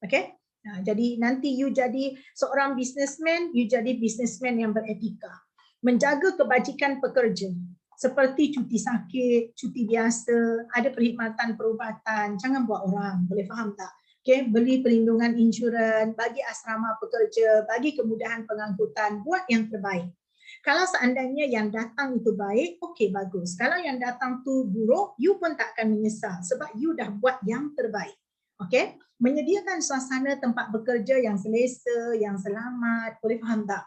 Okey? Jadi nanti you jadi seorang businessman, you jadi businessman yang beretika. Menjaga kebajikan pekerja seperti cuti sakit, cuti biasa, ada perkhidmatan perubatan, jangan buat orang, boleh faham tak? Okay, beli perlindungan insurans, bagi asrama pekerja, bagi kemudahan pengangkutan, buat yang terbaik. Kalau seandainya yang datang itu baik, okey bagus. Kalau yang datang tu buruk, you pun tak akan menyesal sebab you dah buat yang terbaik. Okey, menyediakan suasana tempat bekerja yang selesa, yang selamat, boleh faham tak?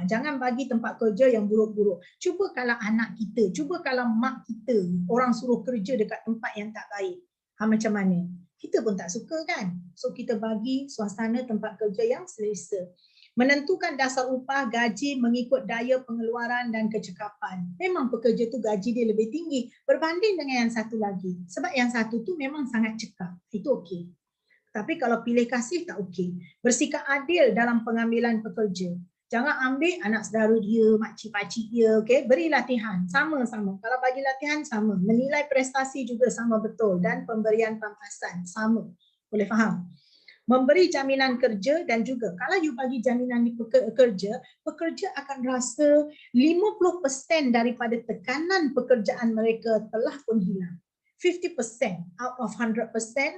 Jangan bagi tempat kerja yang buruk-buruk. Cuba kalau anak kita, cuba kalau mak kita, orang suruh kerja dekat tempat yang tak baik. Macam mana? Kita pun tak suka kan? So kita bagi suasana tempat kerja yang selesa. Menentukan dasar upah, gaji mengikut daya pengeluaran dan kecekapan. Memang pekerja tu gaji dia lebih tinggi berbanding dengan yang satu lagi. Sebab yang satu tu memang sangat cekap. Itu okey. Tapi kalau pilih kasih tak okey. Bersikap adil dalam pengambilan pekerja. Jangan ambil anak saudara dia, makcik-pakcik dia, okey? Beri latihan sama-sama. Kalau bagi latihan sama, menilai prestasi juga sama betul dan pemberian pampasan sama. Boleh faham? Memberi jaminan kerja dan juga kalau you bagi jaminan di pekerja akan rasa 50% daripada tekanan pekerjaan mereka telah pun hilang. 50% out of 100%,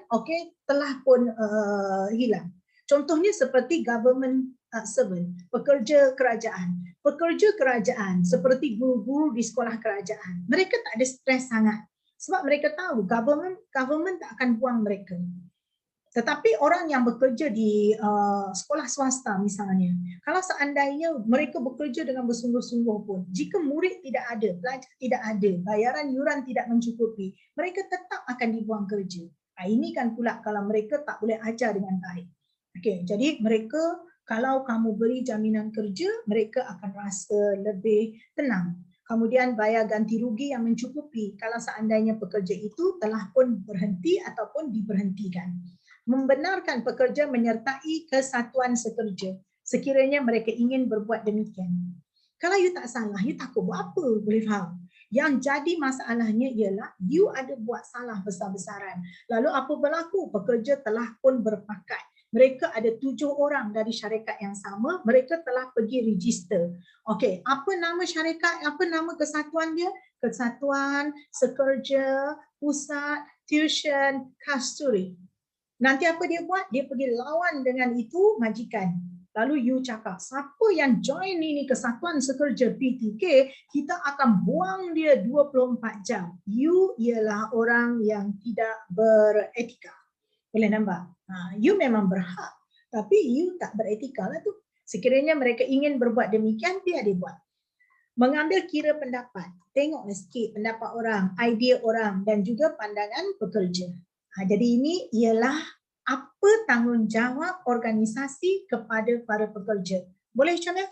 okay, telah pun hilang. Contohnya seperti government servant, pekerja kerajaan. Pekerja kerajaan seperti guru-guru di sekolah kerajaan. Mereka tak ada stres sangat sebab mereka tahu government tak akan buang mereka. Tetapi orang yang bekerja di sekolah swasta misalnya, kalau seandainya mereka bekerja dengan bersungguh-sungguh pun, jika murid tidak ada, pelajar tidak ada, bayaran yuran tidak mencukupi, mereka tetap akan dibuang kerja. Ini kan pula kalau mereka tak boleh ajar dengan baik. Okey, jadi mereka kalau kamu beri jaminan kerja, mereka akan rasa lebih tenang. Kemudian bayar ganti rugi yang mencukupi kalau seandainya pekerja itu telah pun berhenti ataupun diberhentikan. Membenarkan pekerja menyertai kesatuan sekerja sekiranya mereka ingin berbuat demikian. Kalau you tak salah, you takut buat apa? Boleh faham? Yang jadi masalahnya ialah you ada buat salah besar-besaran. Lalu apa berlaku? Pekerja telah pun berpakat. Mereka ada 7 orang dari syarikat yang sama, mereka telah pergi register. Okey, apa nama syarikat? Apa nama kesatuan dia? Kesatuan Sekerja Pusat Tuition Kasturi. Nanti apa dia buat? Dia pergi lawan dengan itu majikan. Lalu you cakap, siapa yang join ini kesatuan sekerja PTK, kita akan buang dia 24 jam. You ialah orang yang tidak beretika. Boleh nampak? You memang berhak. Tapi you tak beretika lah tu. Sekiranya mereka ingin berbuat demikian, dia buat. Mengambil kira pendapat. Tengoklah sikit pendapat orang, idea orang dan juga pandangan pekerja. Jadi ini ialah apa tanggungjawab organisasi kepada para pekerja. Boleh Syamil?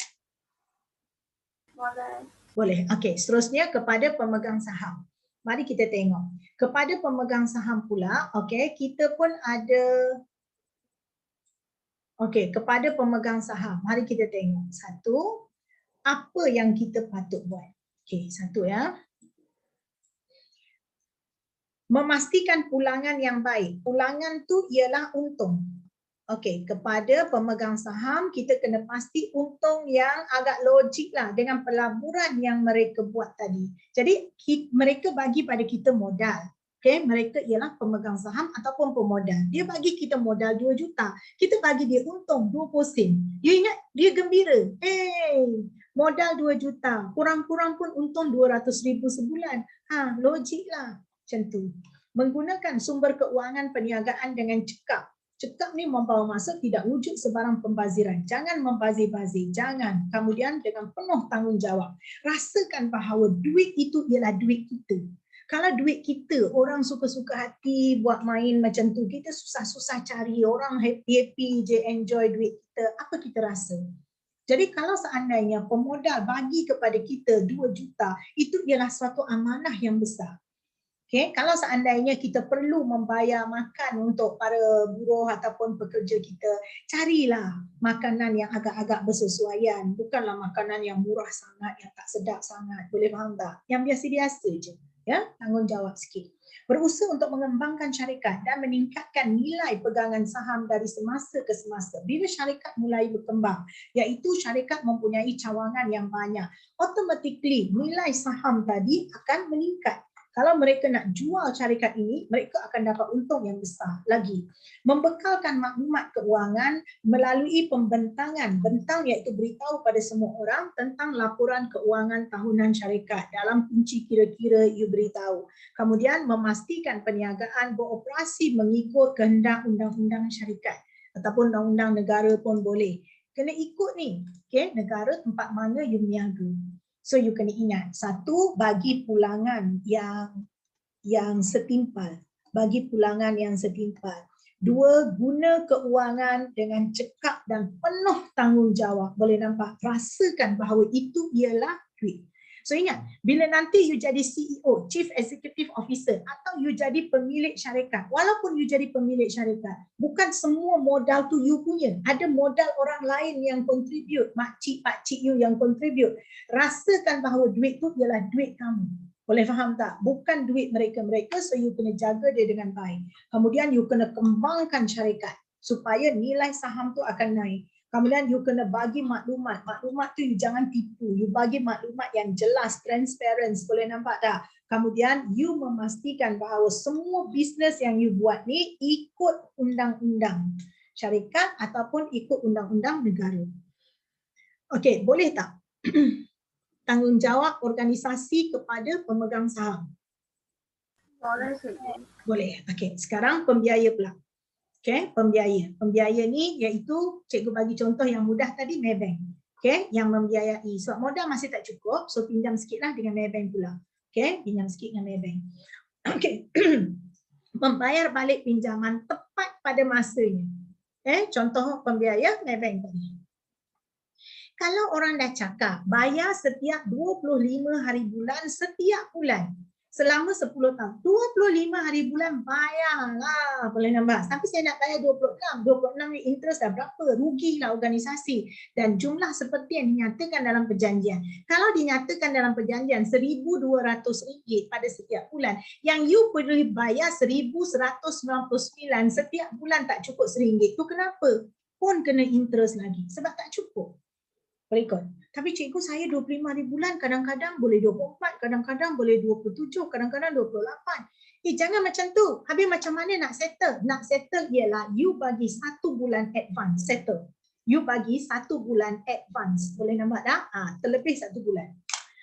Boleh. Boleh. Okey, seterusnya kepada pemegang saham. Mari kita tengok. Kepada pemegang saham pula, okey, kita pun ada kepada pemegang saham. Mari kita tengok. Satu, apa yang kita patut buat? Okey, satu ya. Memastikan pulangan yang baik. Pulangan tu ialah untung. Okey, kepada pemegang saham kita kena pasti untung yang agak logik lah dengan pelaburan yang mereka buat tadi. Jadi mereka bagi pada kita modal. Okey, mereka ialah pemegang saham ataupun pemodal. Dia bagi kita modal 2 juta. Kita bagi dia untung 20 sen. You ingat dia gembira. Modal 2 juta. Kurang-kurang pun untung 200,000 sebulan. Logik lah. Macam tu. Menggunakan sumber keuangan perniagaan dengan cekap. Cekap ni membawa maksud tidak wujud sebarang pembaziran. Jangan membazir-bazir. Jangan. Kemudian dengan penuh tanggungjawab. Rasakan bahawa duit itu ialah duit kita. Kalau duit kita, orang suka-suka hati buat main macam tu, kita susah-susah cari, orang happy-happy je enjoy duit kita, apa kita rasa? Jadi kalau seandainya pemodal bagi kepada kita 2 juta, itu ialah suatu amanah yang besar. Okay, kalau seandainya kita perlu membayar makan untuk para buruh ataupun pekerja kita, carilah makanan yang agak-agak bersesuaian. Bukanlah makanan yang murah sangat, yang tak sedap sangat. Boleh faham tak? Yang biasa-biasa je. Ya, tanggungjawab sikit. Berusaha untuk mengembangkan syarikat dan meningkatkan nilai pegangan saham dari semasa ke semasa. Bila syarikat mulai berkembang, iaitu syarikat mempunyai cawangan yang banyak, automatically nilai saham tadi akan meningkat. Kalau mereka nak jual syarikat ini, mereka akan dapat untung yang besar lagi. Membekalkan maklumat keuangan melalui pembentangan. Bentang iaitu beritahu pada semua orang tentang laporan keuangan tahunan syarikat. Dalam kunci kira-kira you beritahu. Kemudian memastikan perniagaan beroperasi mengikut kehendak undang-undang syarikat. Ataupun undang-undang negara pun boleh. Kena ikut ni. Okay? Negara tempat mana you berniaga. So you kena ingat, satu, bagi pulangan yang setimpal. Bagi pulangan yang setimpal. Dua, guna keuangan dengan cekap dan penuh tanggungjawab. Boleh nampak, rasakan bahawa itu ialah duit. So ingat, bila nanti you jadi CEO, Chief Executive Officer atau you jadi pemilik syarikat, walaupun you jadi pemilik syarikat, bukan semua modal tu you punya. Ada modal orang lain yang contribute, makcik-pakcik you yang contribute. Rasakan bahawa duit tu ialah duit kamu. Boleh faham tak? Bukan duit mereka-mereka, so you kena jaga dia dengan baik. Kemudian you kena kembangkan syarikat supaya nilai saham tu akan naik. Kemudian you kena bagi maklumat. Maklumat tu you jangan tipu. You bagi maklumat yang jelas, transparent. Boleh nampak tak? Kemudian you memastikan bahawa semua bisnes yang you buat ni ikut undang-undang syarikat ataupun ikut undang-undang negara. Okey, boleh tak? Tanggungjawab organisasi kepada pemegang saham. Boleh, Cikgu. Boleh. Okey, sekarang pembiaya pula. Okay, pembiaya. Pembiaya ni iaitu cikgu bagi contoh yang mudah tadi, Maybank. Okay, yang membiayai. Sebab modal masih tak cukup, so pinjam sikitlah dengan Maybank pula. Okay, pinjam sikit dengan Maybank. Okay, membayar balik pinjaman tepat pada masanya. Contoh pembiaya Maybank tadi. Kalau orang dah cakap bayar setiap 25 hari bulan setiap bulan selama 10 tahun. 25 hari bulan bayarlah, boleh nampak. Tapi saya nak bayar 26. 26 ni interest dah berapa? Rugilah organisasi. Dan jumlah seperti yang dinyatakan dalam perjanjian. Kalau dinyatakan dalam perjanjian RM1,200 pada setiap bulan, yang you perlu bayar RM1,199 setiap bulan tak cukup RM1. Tu kenapa? Pun kena interest lagi. Sebab tak cukup. Berikut. Tapi cikgu saya 25 hari bulan, kadang-kadang boleh 24, kadang-kadang boleh 27, kadang-kadang 28. Jangan macam tu. Habis macam mana nak settle? Nak settle ialah you bagi 1 bulan advance, settle. You bagi 1 bulan advance. Boleh nampak tak? Terlebih 1 bulan.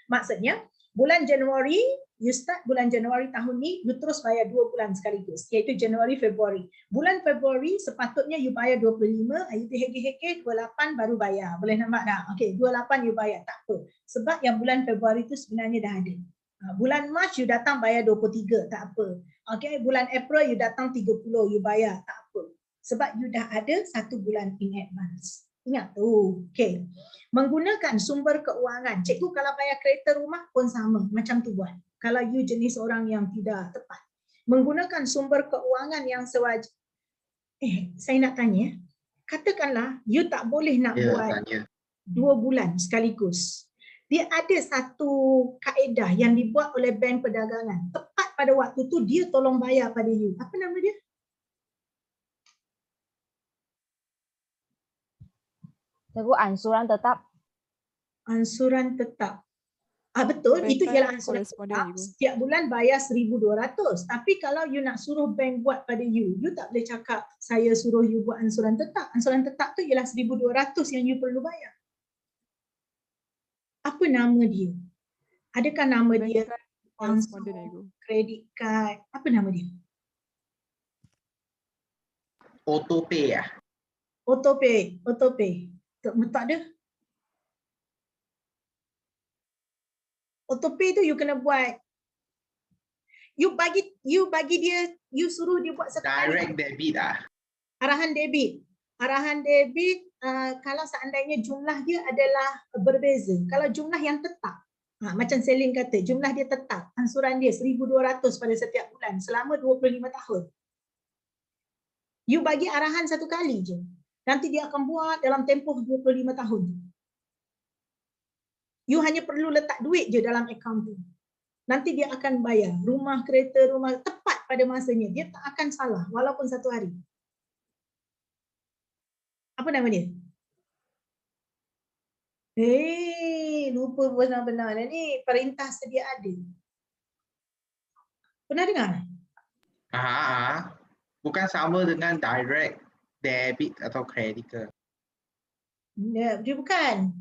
Maksudnya, bulan Januari, you start bulan Januari tahun ni, you terus bayar 2 bulan sekaligus, iaitu Januari, Februari. Bulan Februari sepatutnya you bayar 25, you hege-hege 28 baru bayar. Boleh nampak tak? Okey, 28 you bayar, tak apa. Sebab yang bulan Februari tu sebenarnya dah ada. Bulan Mac you datang bayar 23, tak apa. Okey, bulan April you datang 30, you bayar, tak apa. Sebab you dah ada 1 bulan in advance. Ingat tu. Okey. Menggunakan sumber keuangan. Cikgu kalau bayar kereta rumah pun sama, macam tu buat. Kalau you jenis orang yang tidak tepat. Menggunakan sumber keuangan yang sewajar. Saya nak tanya. Katakanlah you tak boleh nak buat 2 bulan sekaligus. Dia ada satu kaedah yang dibuat oleh Bank Perdagangan. Tepat pada waktu tu dia tolong bayar pada you. Apa nama dia? Cikgu, ansuran tetap. Ansuran tetap. Betul, itu ialah ansuran tetap. Setiap bulan bayar 1,200. Tapi kalau you nak suruh bank buat pada you tak boleh cakap saya suruh you buat ansuran tetap. Ansuran tetap tu ialah 1,200 yang you perlu bayar. Apa nama dia? Adakah nama dia credit card? Apa nama dia? Autopay ya? Autopay. Tak ada. Autopay tu you kena buat. You bagi dia, you suruh dia buat satu direct debit Arahan debit. Arahan debit kalau seandainya jumlah dia adalah berbeza. Kalau jumlah yang tetap, macam Selin kata, jumlah dia tetap, ansuran dia 1,200 pada setiap bulan selama 25 tahun. You bagi arahan satu kali je. Nanti dia akan buat dalam tempoh 25 tahun. You hanya perlu letak duit je dalam akaun tu. Nanti dia akan bayar. Rumah, kereta, rumah tepat pada masanya. Dia tak akan salah walaupun 1 hari. Apa nama dia? Lupa benar-benar ni. Perintah sedia ada. Pernah dengar? Bukan sama dengan direct debit atau credit ke? Dia bukan.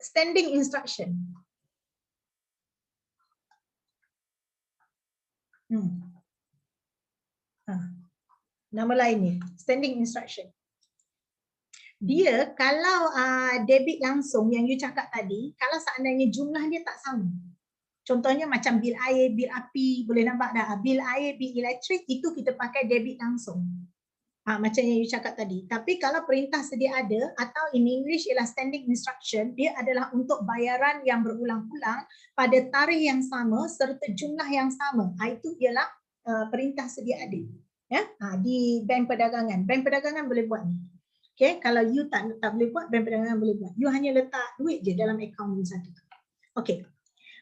Standing instruction. Nama lainnya, standing instruction. Dia kalau debit langsung yang you cakap tadi, kalau seandainya jumlah dia tak sama. Contohnya macam bil air, bil api, boleh nampak dah. Bil air, bil elektrik itu kita pakai debit langsung. Macam yang you cakap tadi. Tapi kalau perintah sedia ada atau in English ialah standing instruction, dia adalah untuk bayaran yang berulang-ulang pada tarikh yang sama serta jumlah yang sama. Itu ialah perintah sedia ada. Ya, di Bank Perdagangan. Bank Perdagangan boleh buat ni. Okay, kalau you tak boleh buat, Bank Perdagangan boleh buat. You hanya letak duit je dalam akaun you satu. Okay.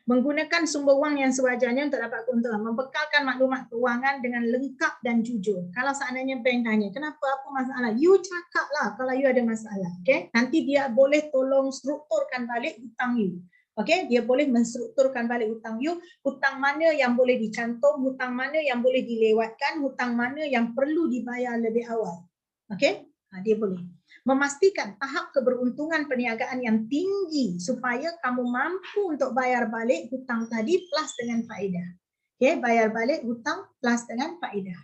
Menggunakan sumber wang yang sewajarnya untuk dapat keuntungan. Membekalkan maklumat keuangan dengan lengkap dan jujur. Kalau seandainya bank tanya, kenapa, apa masalah? You cakaplah kalau you ada masalah. Okay? Nanti dia boleh tolong strukturkan balik hutang you. Okay? Dia boleh menstrukturkan balik hutang you. Hutang mana yang boleh dicantum, hutang mana yang boleh dilewatkan, hutang mana yang perlu dibayar lebih awal. Okay? Dia boleh. Memastikan tahap keberuntungan perniagaan yang tinggi supaya kamu mampu untuk bayar balik hutang tadi plus dengan faedah. Okay, bayar balik hutang plus dengan faedah.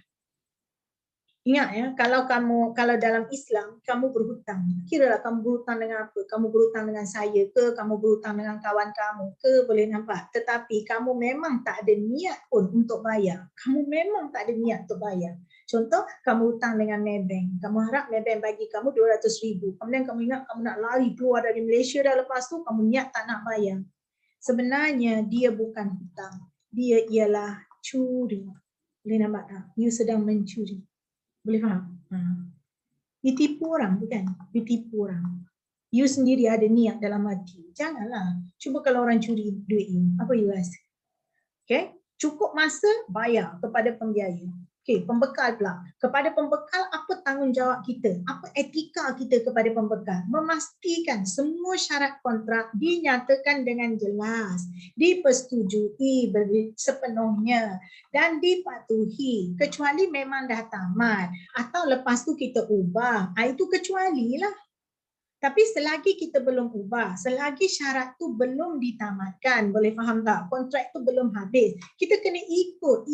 Ingat ya, kalau dalam Islam kamu berhutang, kiralah kamu berhutang dengan apa? Kamu berhutang dengan saya ke, kamu berhutang dengan kawan kamu ke, boleh nampak. Tetapi kamu memang tak ada niat pun untuk bayar. Kamu memang tak ada niat untuk bayar. Contoh, kamu hutang dengan Maybank. Kamu harap Maybank bagi kamu 200,000. Kemudian kamu ingat kamu nak lari keluar dari Malaysia dah, lepas tu kamu niat tak nak bayar. Sebenarnya dia bukan hutang. Dia ialah curi. Boleh nampak tak? You sedang mencuri. Boleh faham? You tipu orang bukan? You tipu orang. You sendiri ada niat dalam hati. Janganlah. Cuba kalau orang curi duit you, apa you rasa? Okay? Cukup masa bayar kepada pembiaya. Okay, pembekal pula. Kepada pembekal, apa tanggungjawab kita? Apa etika kita kepada pembekal? Memastikan semua syarat kontrak dinyatakan dengan jelas, dipersetujui sepenuhnya dan dipatuhi. Kecuali memang dah tamat atau lepas tu kita ubah. Itu kecuali lah. Tapi selagi kita belum ubah, selagi syarat tu belum ditamatkan, boleh faham tak? Kontrak tu belum habis. Kita kena ikut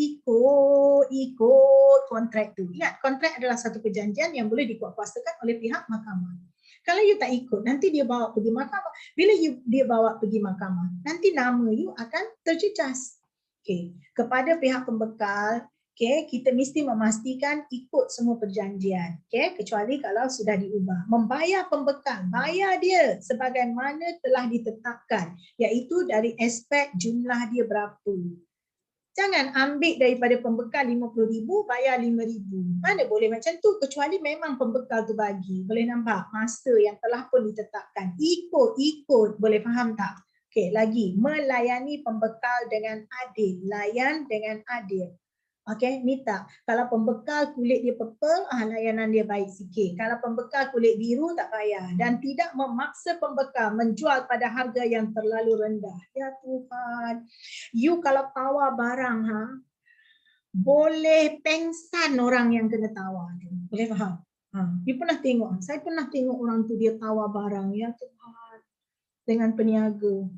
kontrak tu. Ingat, kontrak adalah satu perjanjian yang boleh dikuatkuasakan oleh pihak mahkamah. Kalau you tak ikut, nanti dia bawa pergi mahkamah. Bila dia bawa pergi mahkamah, nanti nama you akan terjejas. Okay. Kepada pihak pembekal, okay, kita mesti memastikan ikut semua perjanjian, okay, kecuali kalau sudah diubah. Membayar pembekal, bayar dia sebagaimana telah ditetapkan, iaitu dari aspek jumlah dia berapa. Jangan ambil daripada pembekal 50,000, bayar 5,000. Mana boleh macam tu, kecuali memang pembekal tu bagi. Boleh nampak masa yang telah pun ditetapkan. Ikut, boleh faham tak? Okay, lagi, melayani pembekal dengan adil. Layan dengan adil. Okay, ni tak. Kalau pembekal kulit dia purple, layanan dia baik sikit. Kalau pembekal kulit biru, tak payah. Dan tidak memaksa pembekal menjual pada harga yang terlalu rendah. Ya Tuhan. You kalau tawar barang, boleh pengsan orang yang kena tawar. Boleh faham? You pernah tengok? Saya pernah tengok orang tu dia tawar barang. Ya Tuhan. Dengan peniaga.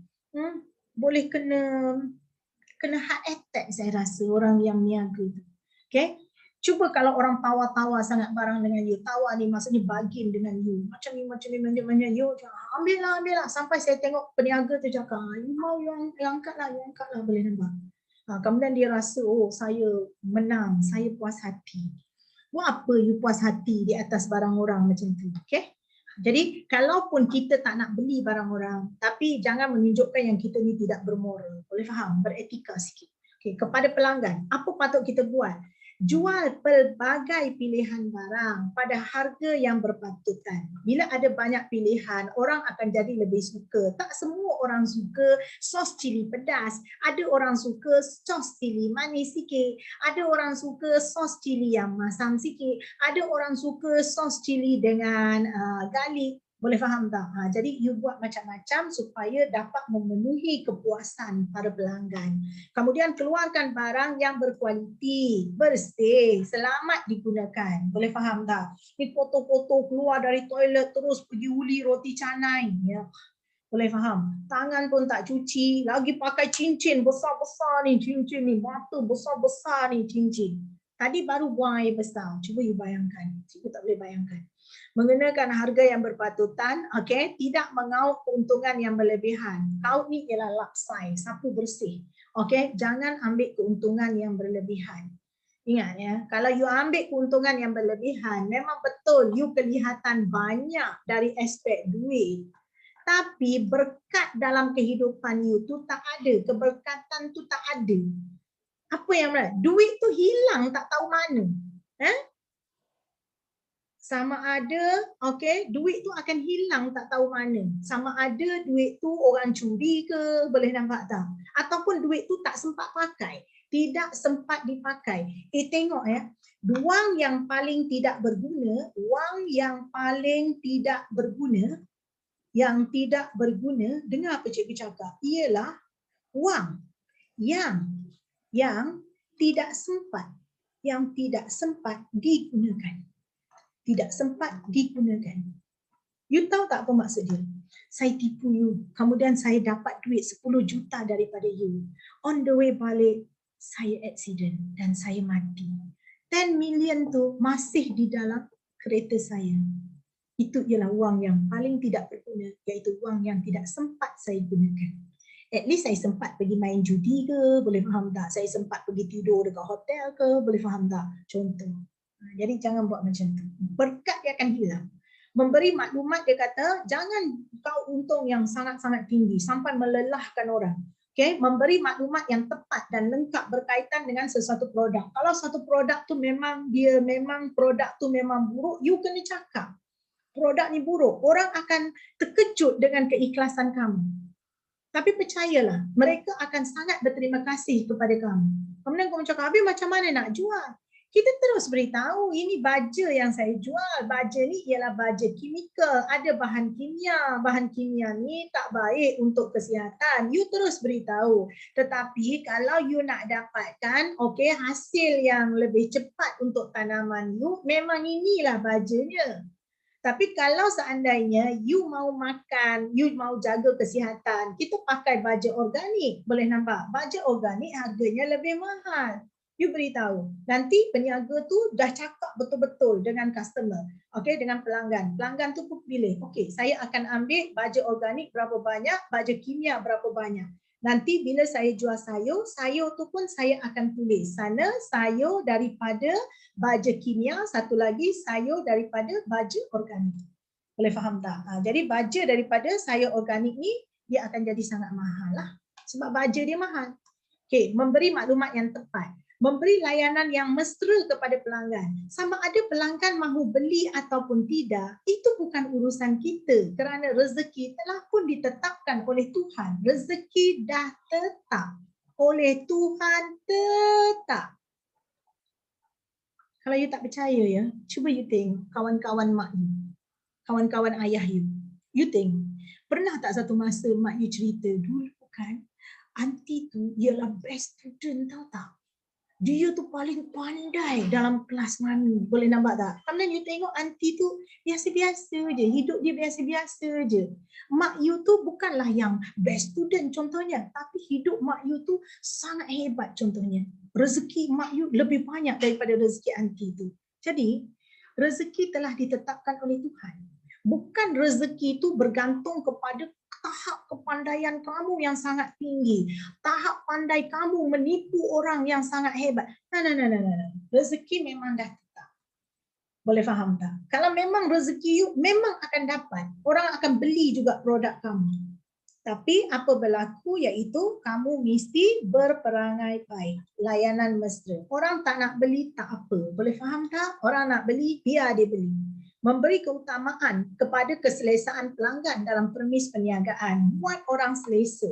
Boleh kena heart attack saya rasa orang yang niaga tu. Okay? Cuba kalau orang tawar-tawar sangat barang dengan you. Tawar ni maksudnya bargain dengan you. Macam ni, you ambil lah. Sampai saya tengok peniaga tu cakap, you mau you angkat lah, boleh nampak. Kemudian dia rasa, oh saya menang, saya puas hati. Buat apa you puas hati di atas barang orang macam tu? Okay? Jadi kalaupun kita tak nak beli barang orang, tapi jangan menunjukkan yang kita ni tidak bermoral. Boleh faham? Beretika sikit. Okay, kepada pelanggan, apa patut kita buat? Jual pelbagai pilihan barang pada harga yang berpatutan. Bila ada banyak pilihan, orang akan jadi lebih suka. Tak semua orang suka sos cili pedas. Ada orang suka sos cili manis sikit. Ada orang suka sos cili yang masam sikit. Ada orang suka sos cili dengan garlic. Boleh faham tak? Jadi you buat macam-macam supaya dapat memenuhi kepuasan para pelanggan. Kemudian keluarkan barang yang berkualiti, bersih, selamat digunakan. Boleh faham tak? Ni foto-foto keluar dari toilet terus pergi uli roti canai. Ya. Boleh faham? Tangan pun tak cuci, lagi pakai cincin besar-besar ni, cincin ni, mata besar-besar ni cincin. Tadi baru buang air besar. Cuba you bayangkan. Cuba tak boleh bayangkan. Mengenakan harga yang berpatutan, okay, tidak mengaut keuntungan yang berlebihan. Kaut ni ialah lapsai, sapu bersih. Okay, jangan ambil keuntungan yang berlebihan. Ingat ya, kalau you ambil keuntungan yang berlebihan, memang betul you kelihatan banyak dari aspek duit. Tapi berkat dalam kehidupan you tu tak ada, keberkatan tu tak ada. Apa yang benar? Duit tu hilang tak tahu mana. Sama ada, okay, duit tu akan hilang tak tahu mana. Sama ada duit tu orang curi ke, boleh nampak tak? Ataupun duit tu tak sempat pakai, tidak sempat dipakai. Tengok ya, wang yang paling tidak berguna, dengar apa cikgu cakap, ialah wang yang tidak sempat digunakan. Tidak sempat digunakan. You tahu tak apa maksud dia? Saya tipu you, kemudian saya dapat duit 10 juta daripada you. On the way balik, saya accident dan saya mati. 10 million tu masih di dalam kereta saya. Itu ialah wang yang paling tidak berguna, iaitu wang yang tidak sempat saya gunakan. At least saya sempat pergi main judi ke, boleh faham tak? Saya sempat pergi tidur dekat hotel ke, boleh faham tak? Contoh. Jadi jangan buat macam tu. Berkat dia akan hilang. Memberi maklumat, dia kata, jangan kau untung yang sangat-sangat tinggi sampai melelahkan orang. Okay? Memberi maklumat yang tepat dan lengkap berkaitan dengan sesuatu produk. Kalau satu produk tu memang produk tu memang buruk, you kena cakap. Produk ni buruk. Orang akan terkejut dengan keikhlasan kamu. Tapi percayalah, mereka akan sangat berterima kasih kepada kamu. Kemudian kamu cakap, habis macam mana nak jual? Kita terus beritahu, ini baja yang saya jual. Baja ni ialah baja kimia. Ada bahan kimia. Bahan kimia ni tak baik untuk kesihatan. You terus beritahu. Tetapi kalau you nak dapatkan hasil yang lebih cepat untuk tanaman you, memang inilah bajanya. Tapi kalau seandainya you mau makan, you mau jaga kesihatan, kita pakai baja organik. Boleh nampak? Baja organik harganya lebih mahal. You beritahu. Nanti peniaga tu dah cakap betul-betul dengan customer. Dengan pelanggan. Pelanggan tu pun pilih. Saya akan ambil baja organik berapa banyak, baja kimia berapa banyak. Nanti bila saya jual sayur tu pun saya akan tulis. Sana sayur daripada baja kimia, satu lagi sayur daripada baja organik. Boleh faham tak? Jadi baja daripada sayur organik ni, dia akan jadi sangat mahal lah. Sebab baja dia mahal. Memberi maklumat yang tepat. Memberi layanan yang mesra kepada pelanggan. Sama ada pelanggan mahu beli ataupun tidak, itu bukan urusan kita. Kerana rezeki telah pun ditetapkan oleh Tuhan. Rezeki dah tetap. Oleh Tuhan tetap. Kalau you tak percaya ya, cuba you tengok kawan-kawan mak you. Kawan-kawan ayah you. You tengok. Pernah tak satu masa mak you cerita, dulu kan, aunty tu ialah best student, tahu tak? Dia tu paling pandai dalam kelas mami. Boleh nampak tak? Kemudian you tengok aunty tu biasa-biasa je. Hidup dia biasa-biasa je. Mak you tu bukanlah yang best student contohnya. Tapi hidup mak you tu sangat hebat contohnya. Rezeki mak you lebih banyak daripada rezeki aunty tu. Jadi, rezeki telah ditetapkan oleh Tuhan. Bukan rezeki itu bergantung kepada tahap kepandaian kamu yang sangat tinggi, tahap pandai kamu menipu orang yang sangat hebat. Nah. Rezeki memang dah tetap. Boleh faham tak? Kalau memang rezeki you memang akan dapat. Orang akan beli juga produk kamu. Tapi apa berlaku iaitu kamu mesti berperangai baik. Layanan mesra. Orang tak nak beli tak apa. Boleh faham tak? Orang nak beli, biar dia beli. Memberi keutamaan kepada keselesaan pelanggan dalam permis perniagaan. Buat orang selesa.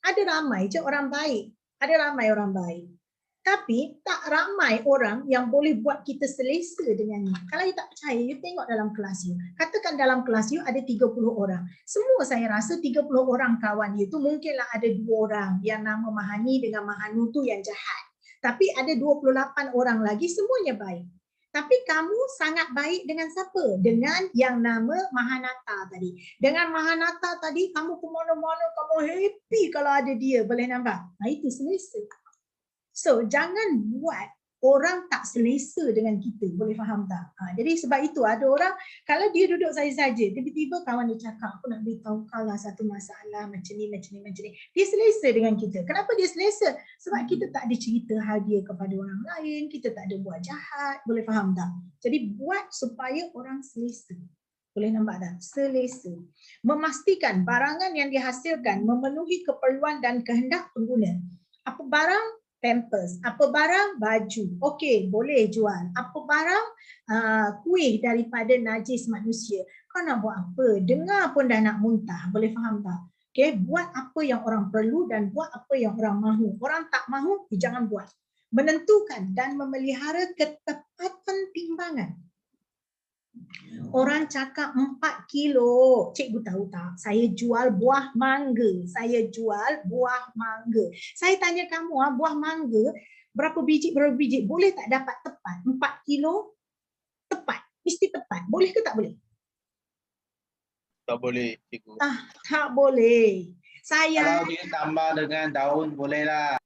Ada ramai je orang baik. Ada ramai orang baik. Tapi tak ramai orang yang boleh buat kita selesa dengannya. Kalau you tak percaya, you tengok dalam kelas you. Katakan dalam kelas you ada 30 orang. Semua saya rasa 30 orang kawan you tu mungkinlah ada 2 orang yang nama Mahani dengan Mahanu tu yang jahat. Tapi ada 28 orang lagi semuanya baik. Tapi kamu sangat baik dengan siapa? Dengan yang nama Mahanata tadi. Dengan Mahanata tadi, kamu ke mana-mana, kamu happy kalau ada dia. Boleh nampak? Itu selesa. So, jangan buat orang tak selesa dengan kita. Boleh faham tak? Jadi sebab itu ada orang, kalau dia duduk saja-saja, tiba-tiba kawan dia cakap, aku nak beritahu kau lah satu masalah macam ni. Dia selesa dengan kita. Kenapa dia selesa? Sebab kita tak ada cerita hal dia kepada orang lain, kita tak ada buat jahat. Boleh faham tak? Jadi buat supaya orang selesa. Boleh nampak tak? Selesa. Memastikan barangan yang dihasilkan memenuhi keperluan dan kehendak pengguna. Apa barang? Pampers. Apa barang? Baju. Okey, boleh jual. Apa barang? Kuih daripada najis manusia. Kau nak buat apa? Dengar pun dah nak muntah. Boleh faham tak? Okey, buat apa yang orang perlu dan buat apa yang orang mahu. Orang tak mahu, jangan buat. Menentukan dan memelihara ketepatan timbangan. Orang cakap 4 kilo. Cikgu tahu tak? Saya jual buah mangga. Saya tanya kamu, buah mangga berapa biji? Boleh tak dapat tepat? 4 kilo tepat. Mesti tepat. Boleh ke tak boleh? Tak boleh, cikgu. Tak boleh. Kalau dia tambah dengan daun, bolehlah.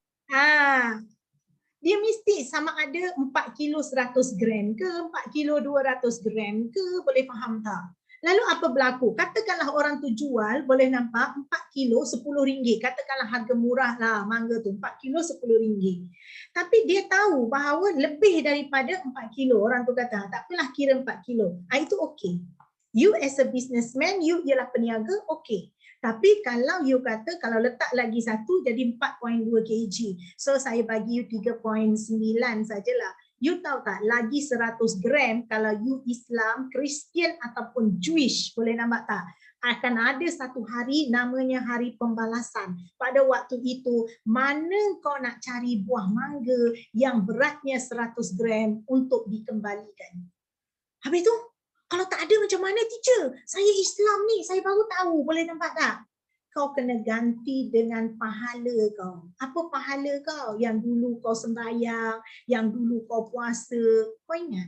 Dia mesti sama ada 4 kilo 100 gram ke 4 kilo 200 gram ke, boleh faham tak? Lalu apa berlaku? Katakanlah orang tu jual, boleh nampak 4 kilo 10 ringgit. Katakanlah harga murah lah mangga tu 4 kilo 10 ringgit. Tapi dia tahu bahawa lebih daripada 4 kilo. Orang tu kata tak apalah kira 4 kilo. Itu okey. You as a businessman, you ialah peniaga, okey. Tapi kalau you kata kalau letak lagi satu jadi 4.2 kg. So saya bagi you 3.9 sajalah. You tahu tak, lagi 100 gram kalau you Islam, Kristian ataupun Jewish, boleh nampak tak? Akan ada satu hari namanya hari pembalasan. Pada waktu itu, mana kau nak cari buah mangga yang beratnya 100 gram untuk dikembalikan? Habis tu, kalau tak ada macam mana teacher? Saya Islam ni, saya baru tahu, boleh nampak tak? Kau kena ganti dengan pahala kau. Apa pahala kau? Yang dulu kau sembahyang, yang dulu kau puasa. Kau ingat?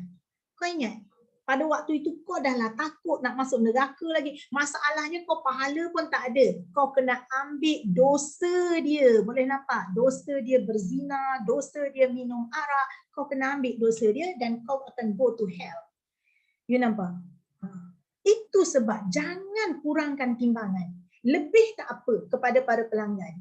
Kau ingat? Pada waktu itu kau dah lah takut nak masuk neraka lagi. Masalahnya kau pahala pun tak ada. Kau kena ambil dosa dia. Boleh nampak? Dosa dia berzina, dosa dia minum arak. Kau kena ambil dosa dia dan kau akan go to hell. You nampak? Itu sebab jangan kurangkan timbangan. Lebih tak apa kepada para pelanggan.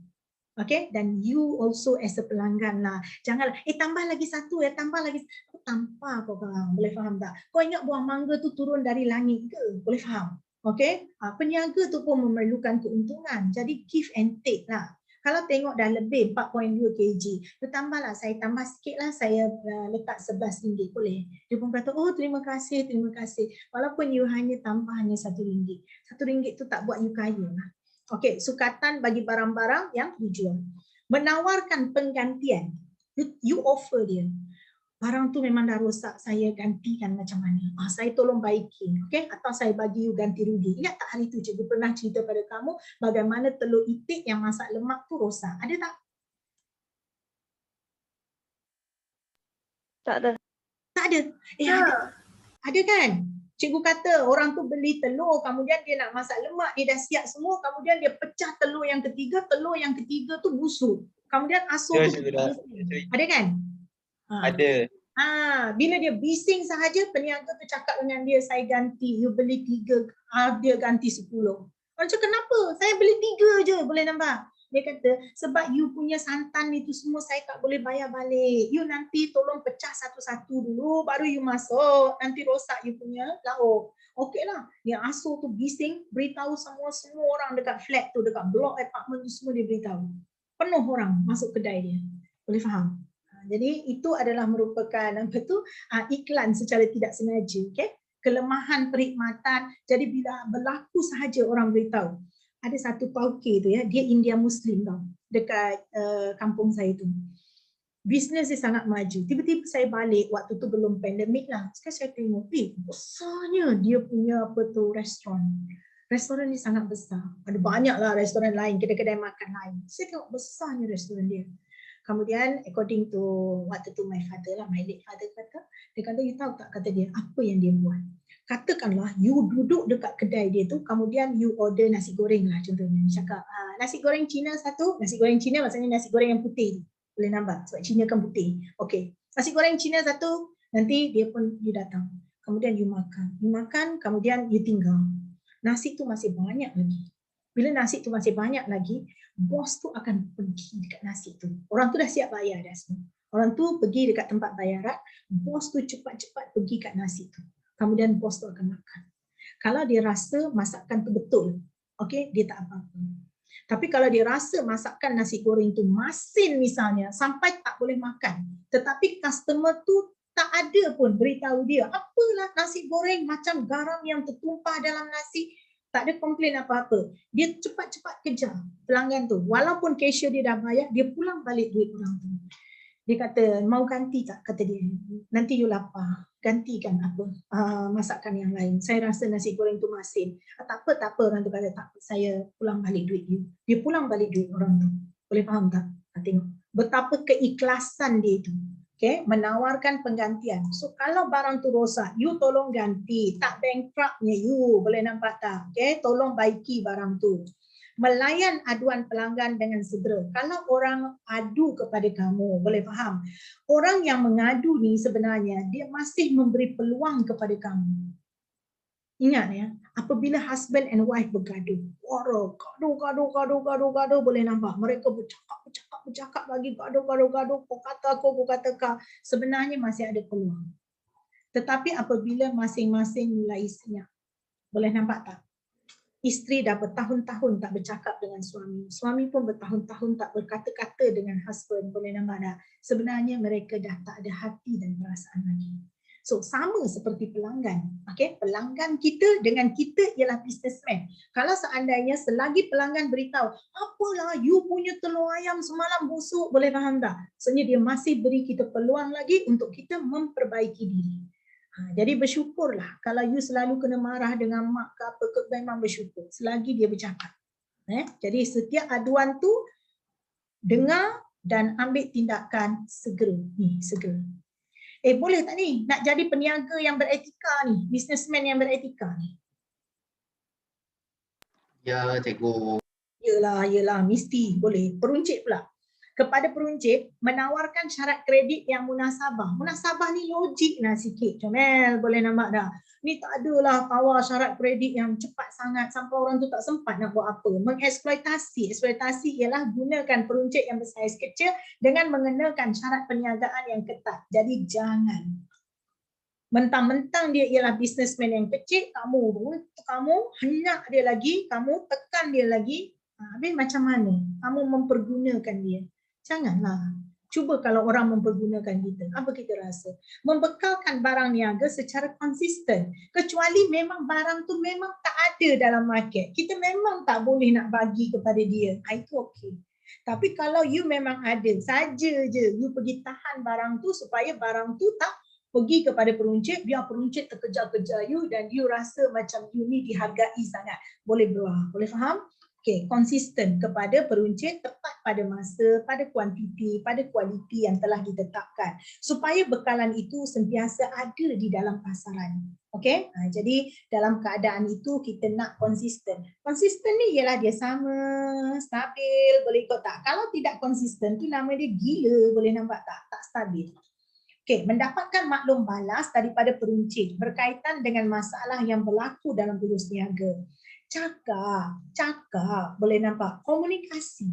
Okay? Dan you also as a pelanggan lah. Janganlah, tambah lagi satu tambah lagi. Tanpa kau faham. Boleh faham tak? Kau ingat buah mangga tu turun dari langit ke? Boleh faham? Okay? Peniaga tu pun memerlukan keuntungan. Jadi give and take lah. Kalau tengok dah lebih 4.2 kg, tambahlah, saya tambah sikit lah, saya letak 11 ringgit, boleh? Dia pun kata, oh terima kasih. Walaupun you hanya tambah hanya 1 ringgit. 1 ringgit tu tak buat you kaya lah. Okey, sukatan bagi barang-barang yang dijual. Menawarkan penggantian, you offer dia. Barang tu memang dah rosak, saya gantikan macam mana? Saya tolong baiki, okay? Atau saya bagi you ganti rugi. Ingat tak hari tu cikgu pernah cerita pada kamu bagaimana telur itik yang masak lemak tu rosak? Ada tak? Tak ada. Tak ada. Ada kan? Cikgu kata orang tu beli telur, kemudian dia nak masak lemak, dia dah siap semua, kemudian dia pecah telur yang ketiga tu busuk. Kemudian asuh tu ada kan? Ada. Bila dia bising sahaja, peniaga tu cakap dengan dia, saya ganti, you beli 3, dia ganti 10. Macam kenapa? Saya beli 3 je, boleh nampak? Dia kata, sebab you punya santan itu semua saya tak boleh bayar balik. You nanti tolong pecah satu-satu dulu, baru you masuk. Nanti rosak you punya lauk. Okey lah. Dia asuh tu bising, beritahu semua orang dekat flat tu, dekat blok apartment tu semua dia beritahu. Penuh orang masuk kedai dia. Boleh faham? Jadi itu adalah merupakan iklan secara tidak sengaja. Okay? Kelemahan perkhidmatan. Jadi bila berlaku sahaja orang beritahu. Ada satu pauke tu ya, dia India Muslim tau, dekat kampung saya tu. Bisnes dia sangat maju. Tiba-tiba saya balik, waktu tu belum pandemik lah. Sekarang saya tengok, besarnya dia punya restoran. Restoran dia sangat besar. Ada banyak lah restoran lain, kedai-kedai makan lain. Saya tengok besarnya restoran dia. Kemudian according to waktu tu my late father kata, dia kata, you tahu tak, kata dia, apa yang dia buat? Katakanlah you duduk dekat kedai dia tu, kemudian you order nasi goreng lah contohnya. Dia cakap, nasi goreng Cina satu, nasi goreng Cina maksudnya nasi goreng yang putih. Boleh nampak? Sebab Cina kan putih. Okey. Nasi goreng Cina satu, nanti dia pun you datang. Kemudian you makan. You makan, kemudian you tinggal. Nasi tu masih banyak lagi. Bila nasi tu masih banyak lagi, bos tu akan pergi dekat nasi tu. Orang tu dah siap bayar dah semua. Orang tu pergi dekat tempat bayaran, bos tu cepat-cepat pergi kat nasi tu. Kemudian bos tu akan makan. Kalau dia rasa masakan tu betul, okey, dia tak apa-apa. Tapi kalau dia rasa masakan nasi goreng tu masin misalnya, sampai tak boleh makan, tetapi customer tu tak ada pun beritahu dia, apalah nasi goreng macam garam yang tertumpah dalam nasi, tak ada komplain apa-apa. Dia cepat-cepat kejar pelanggan tu. Walaupun cashier dia dah bayar, dia pulang balik duit orang tu. Dia kata, mau ganti tak? Kata dia, nanti you lapar. Gantikan apa? Masakan yang lain. Saya rasa nasi goreng tu masin. Tak apa. Orang tu kata, tak apa. Saya pulang balik duit you. Dia pulang balik duit orang tu. Boleh faham tak? Tengok. Betapa keikhlasan dia itu. Okay? Menawarkan penggantian. So, kalau barang tu rosak, you tolong ganti. Tak bankruptnya you. Boleh nampak tak? Okay? Tolong baiki barang tu. Melayan aduan pelanggan dengan segera. Kalau orang adu kepada kamu, boleh faham, orang yang mengadu ni sebenarnya dia masih memberi peluang kepada kamu. Ingat ya, apabila husband and wife bergaduh, gaduh, boleh nampak mereka bercakap lagi, gaduh, kau kata aku kata kau, sebenarnya masih ada peluang. Tetapi apabila masing-masing mulai senyap, boleh nampak tak? Isteri dah bertahun-tahun tak bercakap dengan suami, suami pun bertahun-tahun tak berkata-kata dengan husband, boleh nampak tak? Sebenarnya mereka dah tak ada hati dan perasaan lagi. So sama seperti pelanggan, okay? Pelanggan kita dengan kita ialah businessman. Kalau seandainya selagi pelanggan beritahu, apalah you punya telur ayam semalam busuk, boleh faham tak? Sebenarnya dia masih beri kita peluang lagi untuk kita memperbaiki diri. Jadi bersyukurlah kalau you selalu kena marah dengan mak ke apa ke, memang bersyukur selagi dia bercakap. Jadi setiap aduan tu dengar dan ambil tindakan segera. Segera. Boleh tak ni nak jadi peniaga yang beretika ni, businessman yang beretika ni? Ya, cikgu. Yelah, mesti boleh. Peruncit pula. Kepada peruncit, menawarkan syarat kredit yang munasabah. Munasabah ni logik lah sikit, Comel. Boleh nampak dah. Ni tak adalah tawar syarat kredit yang cepat sangat sampai orang tu tak sempat nak buat apa. Mengeksploitasi. Eksploitasi ialah gunakan peruncit yang bersaiz kecil dengan mengenakan syarat perniagaan yang ketat. Jadi jangan. Mentang-mentang dia ialah businessman yang kecil, kamu henyak dia lagi, kamu tekan dia lagi, habis macam mana? Kamu mempergunakan dia. Janganlah. Cuba kalau orang mempergunakan kita, apa kita rasa? Membekalkan barang niaga secara konsisten. Kecuali memang barang tu memang tak ada dalam market. Kita memang tak boleh nak bagi kepada dia. Itu okey. Tapi kalau you memang ada, saja je you pergi tahan barang tu supaya barang tu tak pergi kepada peruncit, biar peruncit terkejar-kejar you dan you rasa macam you ni dihargai sangat. Boleh belah, boleh faham? Okey, konsisten kepada peruncit, tepat pada masa, pada kuantiti, pada kualiti yang telah ditetapkan. Supaya bekalan itu sentiasa ada di dalam pasaran. Okey, jadi dalam keadaan itu kita nak konsisten. Konsisten ni ialah dia sama, stabil, boleh ikut tak? Kalau tidak konsisten tu nama dia gila, boleh nampak tak? Tak stabil. Okey, mendapatkan maklum balas daripada peruncit berkaitan dengan masalah yang berlaku dalam urus niaga. Cakap, boleh nampak, komunikasi.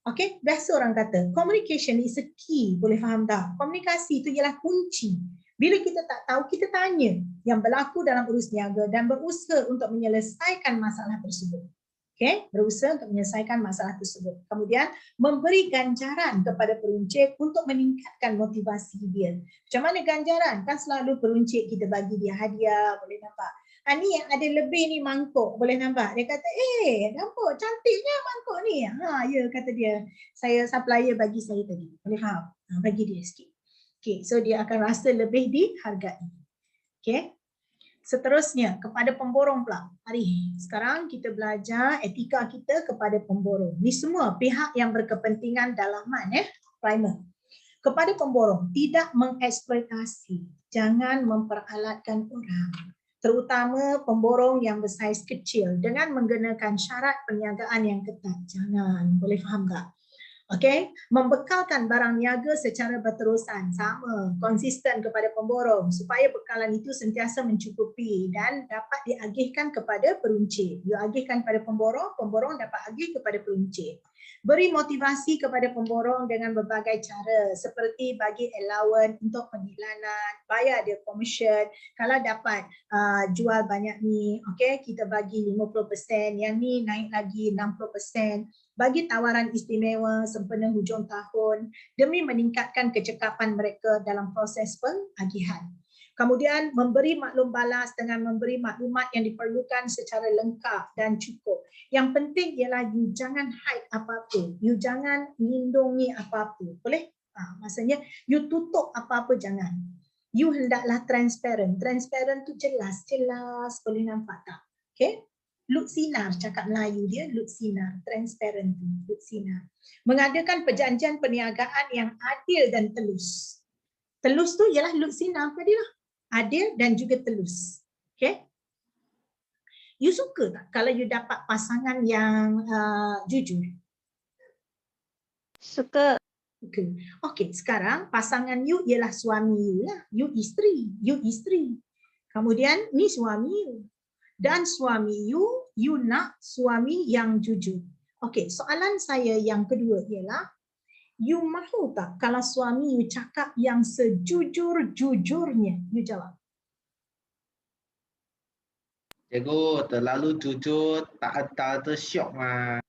Okey, biasa orang kata, communication is a key, boleh faham tak? Komunikasi itu ialah kunci. Bila kita tak tahu, kita tanya yang berlaku dalam urus niaga dan berusaha untuk menyelesaikan masalah tersebut. Okay, berusaha untuk menyelesaikan masalah tersebut. Kemudian memberi ganjaran kepada peruncit untuk meningkatkan motivasi dia. Macam mana ganjaran? Kan selalu peruncit kita bagi dia hadiah, boleh nampak. Ni yang ada lebih ni mangkuk, boleh nampak. Dia kata, nampak cantiknya mangkuk ni. Ya, kata dia. Saya supplier bagi saya tadi. Boleh faham? Bagi dia sikit. Okay, so dia akan rasa lebih dihargai. Okay. Seterusnya, kepada pemborong pula. Mari, sekarang kita belajar etika kita kepada pemborong. Ni semua pihak yang berkepentingan dalaman, primer. Kepada pemborong, tidak mengeksploitasi. Jangan memperalatkan orang. Terutama pemborong yang bersaiz kecil dengan menggunakan syarat perniagaan yang ketat. Jangan, boleh faham tak? Okey, membekalkan barang niaga secara berterusan, sama, konsisten kepada pemborong supaya bekalan itu sentiasa mencukupi dan dapat diagihkan kepada peruncit. You agihkan kepada pemborong, pemborong dapat agih kepada peruncit. Beri motivasi kepada pemborong dengan berbagai cara seperti bagi allowance untuk pengiklanan, bayar dia commission. Kalau dapat jual banyak ni, okey, kita bagi 50%, yang ni naik lagi 60%. Bagi tawaran istimewa sempena hujung tahun demi meningkatkan kecekapan mereka dalam proses pengagihan. Kemudian memberi maklum balas dengan memberi maklumat yang diperlukan secara lengkap dan cukup. Yang penting ialah you jangan hide apa-apa, you jangan lindungi apa-apa. Boleh? Maksudnya you tutup apa-apa jangan. You hendaklah transparent. Transparent tu jelas, boleh nampak tak? Okay? Lut sinar, cakap Melayu dia, lut sinar, transparent, lut sinar. Mengadakan perjanjian perniagaan yang adil dan telus. Telus tu ialah lut sinar tadi lah. Adil dan juga telus. Okay? You suka tak kalau you dapat pasangan yang jujur? Suka. Okay. Okay, sekarang pasangan you ialah suami you lah. You isteri. Kemudian ni suami you. Dan suami you nak suami yang jujur. Okay, soalan saya yang kedua ialah, you mahu tak kalau suami you cakap yang sejujur-jujurnya? You jawab. Cikgu terlalu jujur tak ada syok mah.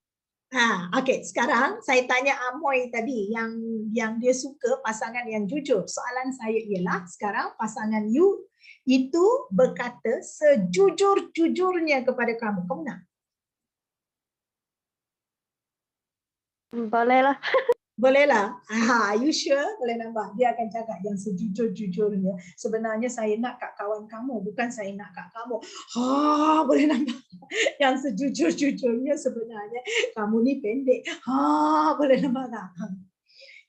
Okay, sekarang saya tanya Amoy tadi yang dia suka pasangan yang jujur. Soalan saya ialah, sekarang pasangan you itu berkata sejujur-jujurnya kepada kamu. Kamu nak? Boleh lah. Boleh lah. You sure? Boleh nampak. Dia akan cakap yang sejujur-jujurnya. Sebenarnya saya nak kat kawan kamu, bukan saya nak kat kamu. Boleh nampak. Yang sejujur-jujurnya sebenarnya kamu ni pendek. Boleh nampak tak?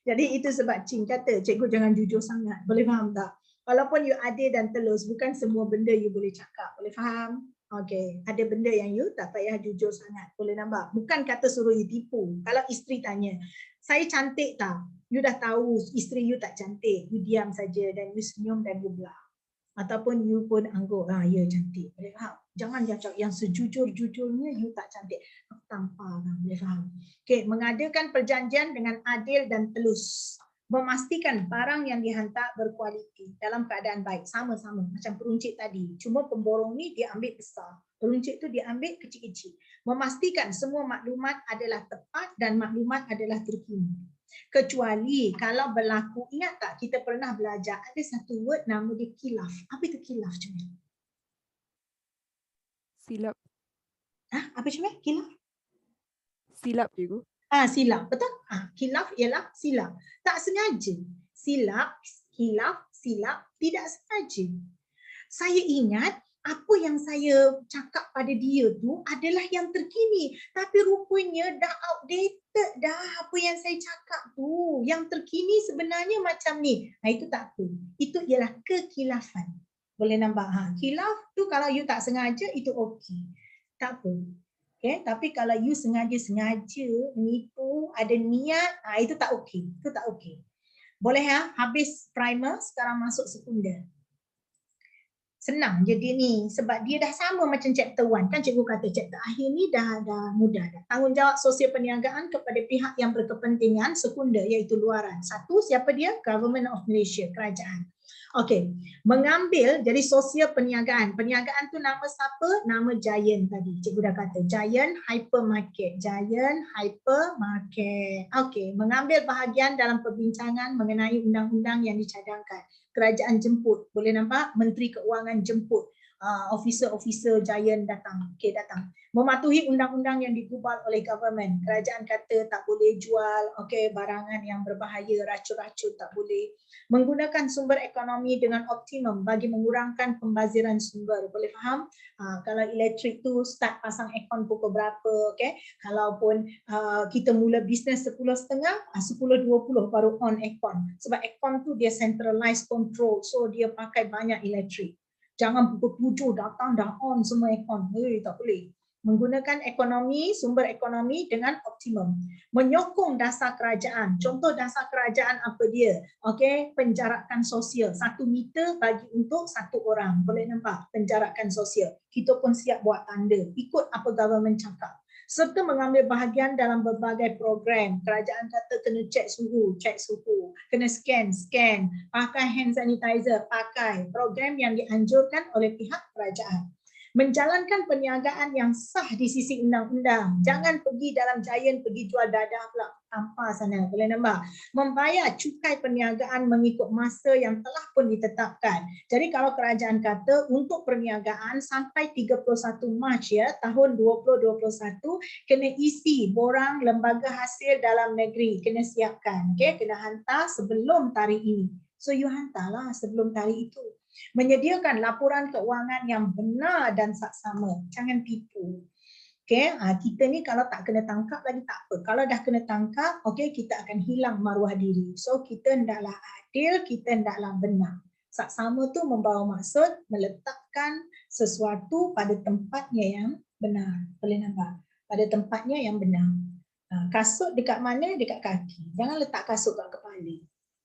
Jadi itu sebab Cing kata, cikgu jangan jujur sangat. Boleh faham tak? Walaupun you adil dan telus, bukan semua benda you boleh cakap. Boleh faham? Okay, ada benda yang you tak payah jujur sangat. Boleh nampak? Bukan kata suruh you tipu. Kalau isteri tanya, saya cantik tak? You dah tahu isteri you tak cantik. You diam saja dan you senyum dan you belah. Ataupun you pun anggap, ya cantik. Boleh faham? Jangan cakap yang sejujur-jujurnya you tak cantik. Tampar kan, boleh faham? Okay, mengadakan perjanjian dengan adil dan telus. Memastikan barang yang dihantar berkualiti dalam keadaan baik. Sama-sama macam peruncit tadi. Cuma pemborong ni dia ambil besar. Peruncit tu dia ambil kecil-kecil. Memastikan semua maklumat adalah tepat dan maklumat adalah terkini. Kecuali kalau berlaku, ingat tak kita pernah belajar ada satu word nama dia khilaf. Apa itu khilaf Cuma? Silap. Apa Cuma? Khilaf? Silap cikgu. Silap, betul? Khilaf ialah silap. Tak sengaja. Silap, khilaf, silap, tidak sengaja. Saya ingat apa yang saya cakap pada dia tu adalah yang terkini. Tapi rupanya dah outdated dah apa yang saya cakap tu. Yang terkini sebenarnya macam ni. Itu tak apa. Itu ialah kekhilafan. Boleh nampak? Khilaf tu kalau you tak sengaja itu okey. Tak apa. Okay, tapi kalau you sengaja-sengaja menipu, ada niat, itu tak okey. Itu tak okey. Boleh habis primer, sekarang masuk sekunder. Senang jadi ni sebab dia dah sama macam chapter 1. Kan cikgu kata chapter akhir ni dah mudah dah. Tanggungjawab sosial perniagaan kepada pihak yang berkepentingan sekunder iaitu luaran. Satu, siapa dia? Government of Malaysia, kerajaan. Okey, mengambil jadi sosial perniagaan. Perniagaan tu nama siapa? Nama Giant tadi. Cikgu dah kata Giant Hypermarket. Giant Hypermarket. Okey, mengambil bahagian dalam perbincangan mengenai undang-undang yang dicadangkan. Kerajaan jemput. Boleh nampak? Menteri Keuangan jemput. Officer Giant datang. Okey, datang. Mematuhi undang-undang yang digubal oleh government. Kerajaan kata tak boleh jual barangan yang berbahaya, racun-racun tak boleh. Menggunakan sumber ekonomi dengan optimum bagi mengurangkan pembaziran sumber. Boleh faham? Kalau elektrik tu start pasang aircon pukul berapa, Kalaupun kita mula bisnes 10.30, 10.20 baru on aircon. Sebab aircon tu dia centralized control, so dia pakai banyak elektrik. Jangan pukul 7 datang dah on semua aircon. Tak boleh. Menggunakan ekonomi, sumber ekonomi dengan optimum. Menyokong dasar kerajaan. Contoh dasar kerajaan apa dia? Penjarakan sosial. 1 meter bagi untuk 1 orang. Boleh nampak? Penjarakan sosial. Kita pun siap buat tanda. Ikut apa government cakap. Serta mengambil bahagian dalam berbagai program. Kerajaan kata kena cek suhu. Kena scan. Pakai hand sanitizer, pakai. Program yang dianjurkan oleh pihak kerajaan. Menjalankan perniagaan yang sah di sisi undang-undang. Jangan pergi dalam Giant, pergi jual dadah pula. Tanpa sana, boleh nampak? Membayar cukai perniagaan mengikut masa yang telah pun ditetapkan. Jadi kalau kerajaan kata untuk perniagaan sampai 31 Mac tahun 2021, kena isi borang lembaga hasil dalam negeri. Kena siapkan, kena hantar sebelum tarikh ini. So you hantarlah sebelum tarikh itu. Menyediakan laporan keuangan yang benar dan saksama. Jangan tipu. Kita ni kalau tak kena tangkap lagi tak apa. Kalau dah kena tangkap, kita akan hilang maruah diri. So kita hendaklah adil, kita hendaklah benar. Saksama tu membawa maksud meletakkan sesuatu pada tempatnya yang benar. Boleh nampak? Pada tempatnya yang benar. Kasut dekat mana? Dekat kaki. Jangan letak kasut kat kepala.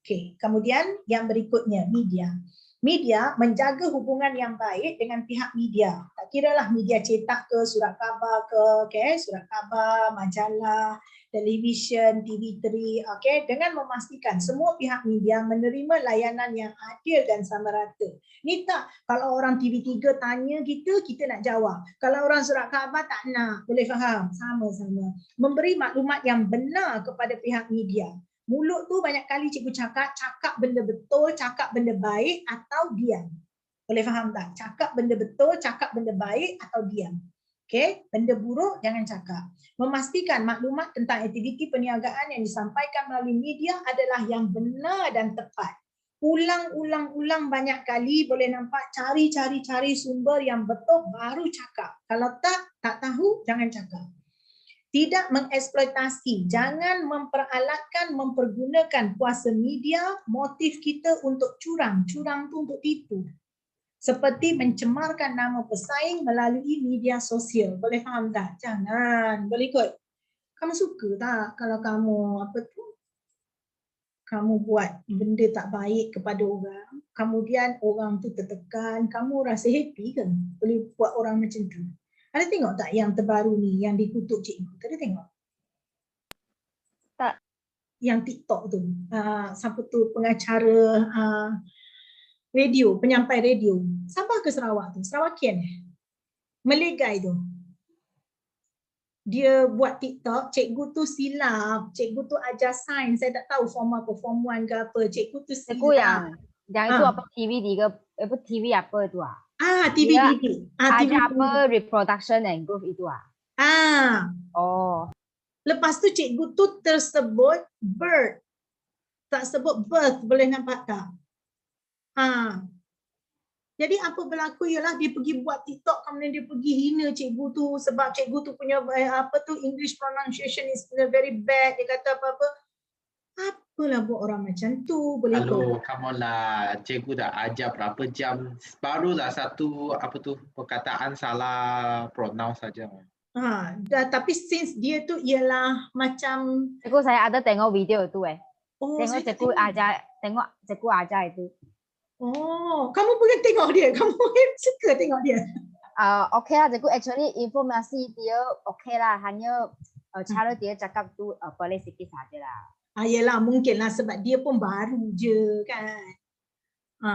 Okey. Kemudian yang berikutnya, media. Media menjaga hubungan yang baik dengan pihak media. Tak kiralah media cetak ke, surat khabar ke, okay? Surat khabar, majalah, televisyen, TV3, okay? Dengan memastikan semua pihak media menerima layanan yang adil dan sama rata. Ni tak, kalau orang TV3 tanya kita, kita nak jawab. Kalau orang surat khabar tak nak, boleh faham? Sama-sama. Memberi maklumat yang benar kepada pihak media. Mulut tu banyak kali cikgu cakap benda betul, cakap benda baik atau diam. Boleh faham tak? Cakap benda betul, cakap benda baik atau diam. Okey, benda buruk jangan cakap. Memastikan maklumat tentang aktiviti perniagaan yang disampaikan melalui media adalah yang benar dan tepat. Ulang banyak kali, boleh nampak, cari sumber yang betul baru cakap. Kalau tak tahu, jangan cakap. Tidak mengeksploitasi, jangan mempergunakan kuasa media, motif kita untuk curang tu untuk tipu. Seperti mencemarkan nama pesaing melalui media sosial. Boleh faham tak? Jangan. Boleh ikut? Kamu suka tak kalau kamu buat benda tak baik kepada orang, kemudian orang tu tertekan, kamu rasa happy ke? Boleh buat orang macam tu? Ada tengok tak yang terbaru ni yang dikutuk cikgu? Ada tengok? Tak. Yang TikTok tu. Siapa tu pengacara radio, penyampai radio. Sabah ke Sarawak tu? Sarawakian Melegai tu. Dia buat TikTok, cikgu tu silap. Cikgu tu ajar sains, saya tak tahu form apa, form 1 ke apa. Cikgu tu silap. Cikgu yang itu apa TV apa itu TV dia didik. ajar apa reproduction and growth itu Oh. Lepas tu cikgu tu tersebut birth. Tak sebut birth, boleh nampak tak? Jadi apa berlaku ialah dia pergi buat TikTok, kemudian dia pergi hina cikgu tu sebab cikgu tu punya English pronunciation is very bad. Dia kata apa-apa. Apalah buat orang macam tu, boleh Halo, come on lah. Cikgu dah ajar berapa jam, barulah satu perkataan salah pronounce saja. Tapi since dia tu ialah macam Cikgu saya ada tengok video tu saya cikgu ajar itu. Oh, kamu boleh tengok dia, kamu suka tengok dia. Okay lah cikgu, actually informasi dia okay lah, hanya cara dia cakap tu boleh sikit saja lah. Yelah, mungkin lah sebab dia pun baru je kan.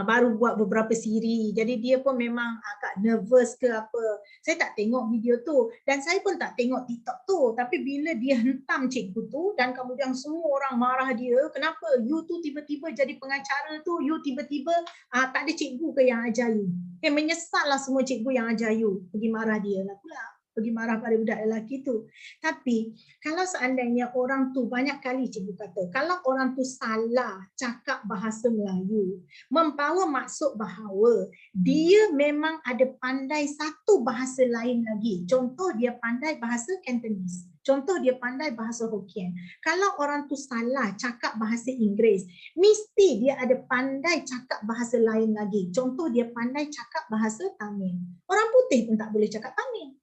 Baru buat beberapa siri. Jadi dia pun memang agak nervous ke apa. Saya tak tengok video tu. Dan saya pun tak tengok TikTok tu. Tapi bila dia hentam cikgu tu dan kemudian semua orang marah dia. Kenapa? You tu tiba-tiba jadi pengacara tu. You tiba-tiba tak ada cikgu ke yang ajar you. Menyesal lah semua cikgu yang ajar you. Pergi marah dia lah pula. Pergi marah pada budak lelaki tu. Tapi kalau seandainya orang tu, banyak kali cikgu kata, kalau orang tu salah cakap bahasa Melayu, membawa maksud bahawa dia memang ada pandai satu bahasa lain lagi. Contoh dia pandai bahasa Cantonese. Contoh dia pandai bahasa Hokkien. Kalau orang tu salah cakap bahasa Inggeris, mesti dia ada pandai cakap bahasa lain lagi. Contoh dia pandai cakap bahasa Tamil. Orang putih pun tak boleh cakap Tamil.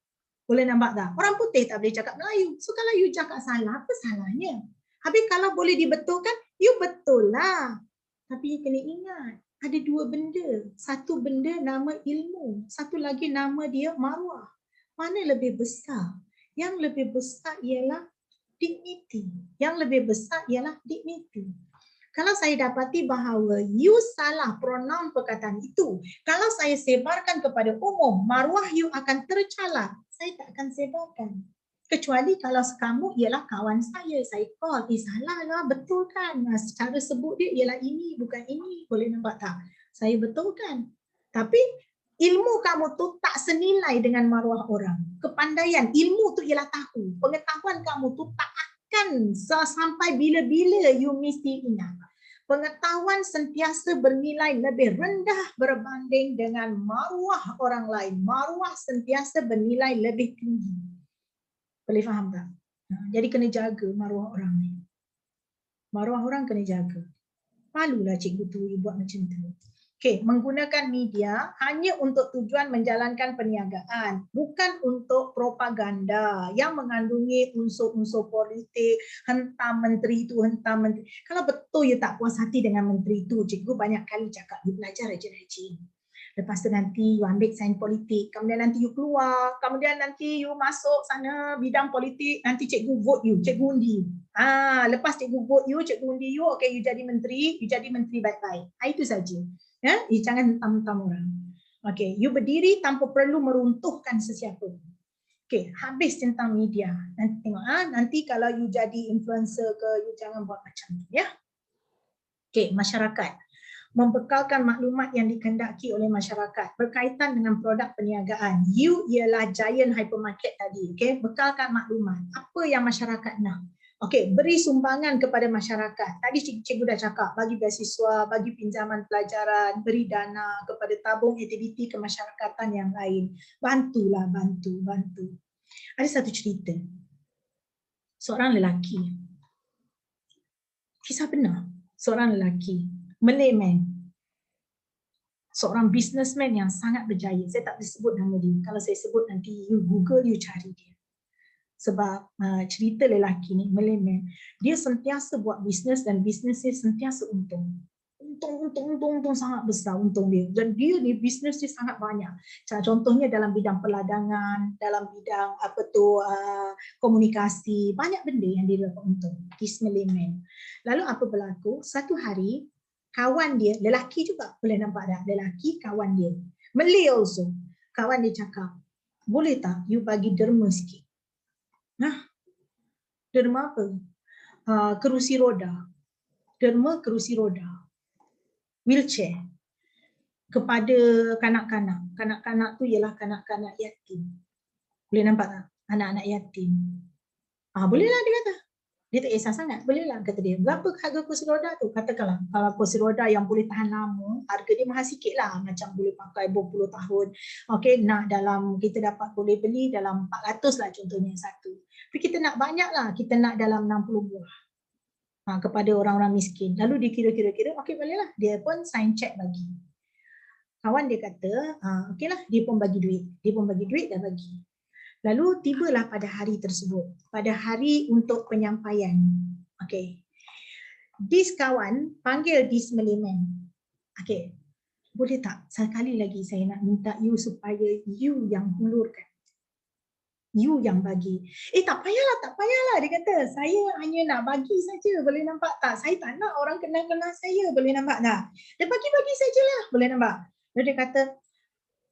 Boleh nampak tak? Orang putih tak boleh cakap Melayu. So kalau you cakap salah, apa salahnya? Habis kalau boleh dibetulkan, you betul lah. Tapi you kena ingat, ada dua benda. Satu benda nama ilmu. Satu lagi nama dia maruah. Mana lebih besar? Yang lebih besar ialah dignity. Yang lebih besar ialah dignity. Kalau saya dapati bahawa you salah pronoun perkataan itu, kalau saya sebarkan kepada umum, maruah you akan tercalar. Saya tak akan sebarkan. Kecuali kalau kamu ialah kawan saya call, salah lah, betul kan? Secara sebut dia ialah ini, bukan ini. Boleh nampak tak? Saya betulkan. Tapi ilmu kamu tu tak senilai dengan maruah orang. Kepandaian, ilmu tu ialah tahu. Pengetahuan kamu tu tak akan sampai bila-bila you mesti ingat. Pengetahuan sentiasa bernilai lebih rendah berbanding dengan maruah orang lain. Maruah sentiasa bernilai lebih tinggi. Boleh faham tak? Jadi kena jaga maruah orang ni. Maruah orang kena jaga. Malulah cikgu tu buat macam tu. Okey, menggunakan media hanya untuk tujuan menjalankan perniagaan, bukan untuk propaganda yang mengandungi unsur-unsur politik, hentam menteri itu, hentam menteri. Kalau betul you tak puas hati dengan menteri itu, cikgu banyak kali cakap, you belajar rajin-rajin. Lepas tu nanti you ambil sains politik, kemudian nanti you keluar, kemudian nanti you masuk sana bidang politik, nanti cikgu vote you, cikgu undi. Lepas cikgu vote you, cikgu undi you, okey you jadi menteri baik-baik. Itu saja. Ya, jangan hentam-hentam orang. Okey, you berdiri tanpa perlu meruntuhkan sesiapa. Okey, habis tentang media. Nanti tengok nanti kalau you jadi influencer ke, you jangan buat macam tu ya. Okey, masyarakat. Membekalkan maklumat yang dikehendaki oleh masyarakat berkaitan dengan produk perniagaan. You ialah giant hypermarket tadi, okey? Bekalkan maklumat. Apa yang masyarakat nak? Okey, beri sumbangan kepada masyarakat. Tadi cikgu dah cakap, bagi beasiswa, bagi pinjaman pelajaran, beri dana kepada tabung aktiviti kemasyarakatan yang lain. Bantulah, bantu. Ada satu cerita. Seorang lelaki. Kisah benar. Seorang lelaki, Malay man. Seorang businessman yang sangat berjaya. Saya tak boleh sebut nama dia. Kalau saya sebut nanti you Google, you cari dia. Sebab cerita lelaki ni, Malay man, dia sentiasa buat bisnes dan bisnes dia sentiasa untung. Untung sangat besar untung dia. Dan dia ni bisnes dia sangat banyak. Contohnya dalam bidang peladangan, dalam bidang komunikasi, banyak benda yang dia dapat untung. This Malay man. Lalu apa berlaku? Satu hari kawan dia, lelaki juga, boleh nampak tak? Lelaki kawan dia. Malay also. Kawan dia cakap, boleh tak you bagi derma sikit? Derma apa? Kerusi roda. Derma kerusi roda. Wheelchair. Kepada kanak-kanak. Kanak-kanak tu ialah kanak-kanak yatim. Boleh nampak tak? Anak-anak yatim. Bolehlah dia kata. Dia tak kisah sangat. Bolehlah kata dia. Berapa harga kursi roda tu? Katakanlah kalau kursi roda yang boleh tahan lama, harga dia mahal sikit lah. Macam boleh pakai berpuluh tahun. Okey, nak dalam kita dapat boleh beli dalam 400 lah contohnya satu. Tapi kita nak banyak lah. Kita nak dalam 60 buah. Kepada orang-orang miskin. Lalu dia kira-kira, okey bolehlah. Dia pun sign check bagi. Kawan dia kata, okeylah, dia pun bagi duit. Dia pun bagi duit dan bagi. Lalu tibalah pada hari tersebut. Pada hari untuk penyampaian. Okey. This kawan panggil this Malay man. Okey. Boleh tak sekali lagi saya nak minta you supaya you yang hulurkan. You yang bagi. Tak payahlah. Dia kata, saya hanya nak bagi saja. Boleh nampak tak? Saya tak nak orang kenal-kenal saya. Boleh nampak tak? Dia bagi-bagi sajalah. Boleh nampak? Lalu dia kata,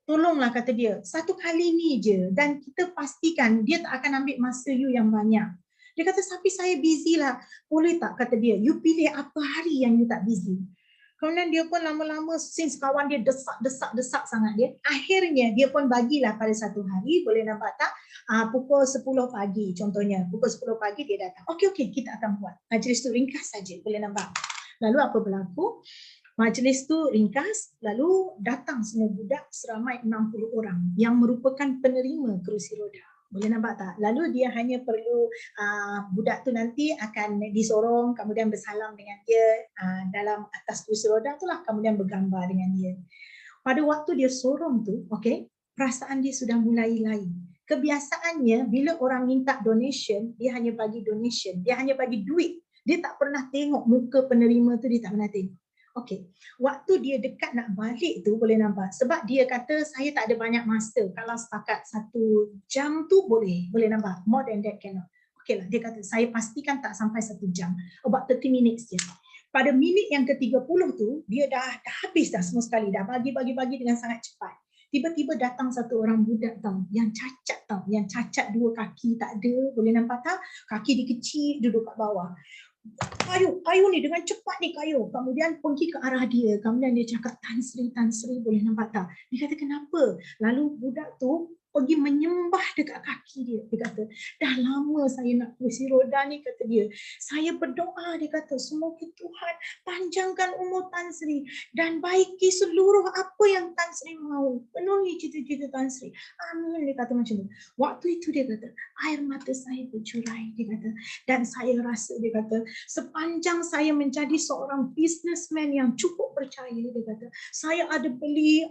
tolonglah kata dia, satu kali ni je. Dan kita pastikan dia tak akan ambil masa you yang banyak. Dia kata, tapi saya busy lah. Boleh tak kata dia, you pilih apa hari yang you tak busy. Kemudian dia pun lama-lama, since kawan dia desak sangat dia, akhirnya dia pun bagilah pada satu hari, boleh nampak tak? Pukul 10 pagi contohnya. Pukul 10 pagi dia datang. Okey, kita akan buat. Majlis tu ringkas saja, boleh nampak. Lalu apa berlaku? Majlis tu ringkas, lalu datang semua budak seramai 60 orang yang merupakan penerima kerusi roda. Boleh nampak tak? Lalu dia hanya perlu, budak tu nanti akan disorong, kemudian bersalam dengan dia dalam atas kerusi roda tu lah, kemudian bergambar dengan dia. Pada waktu dia sorong tu, okey, perasaan dia sudah mulai lain. Kebiasaannya bila orang minta donation, dia hanya bagi donation, dia hanya bagi duit. Dia tak pernah tengok muka penerima tu, dia tak pernah tengok. Okey, waktu dia dekat nak balik tu boleh nampak. Sebab dia kata saya tak ada banyak masa. Kalau setakat 1 jam tu boleh nampak. More than that cannot. Okey lah, dia kata saya pastikan tak sampai 1 jam. About 30 minutes je. Pada minit yang ke-30 tu, dia dah habis dah semua sekali. Dah bagi dengan sangat cepat. Tiba-tiba datang satu orang budak tau, yang cacat 2 kaki tak ada, boleh nampak tak? Kaki dia kecil, duduk kat bawah. Kayu ni dengan cepat ni kayu. Kemudian pergi ke arah dia. Kemudian dia cakap, Tan Sri, boleh nampak tak? Dia kata, kenapa? Lalu budak tu pergi menyembah dekat kaki dia. Dia kata, dah lama saya nak kursi roda ni, kata dia. Saya berdoa, dia kata, semoga Tuhan panjangkan umur Tan Sri dan baiki seluruh apa yang Tan Sri mahu. Penuhi cita-cita Tan Sri. Amin, dia kata macam tu. Waktu itu dia kata, air mata saya bercurai, dia kata. Dan saya rasa, dia kata, sepanjang saya menjadi seorang businessman yang cukup percaya, dia kata, saya ada beli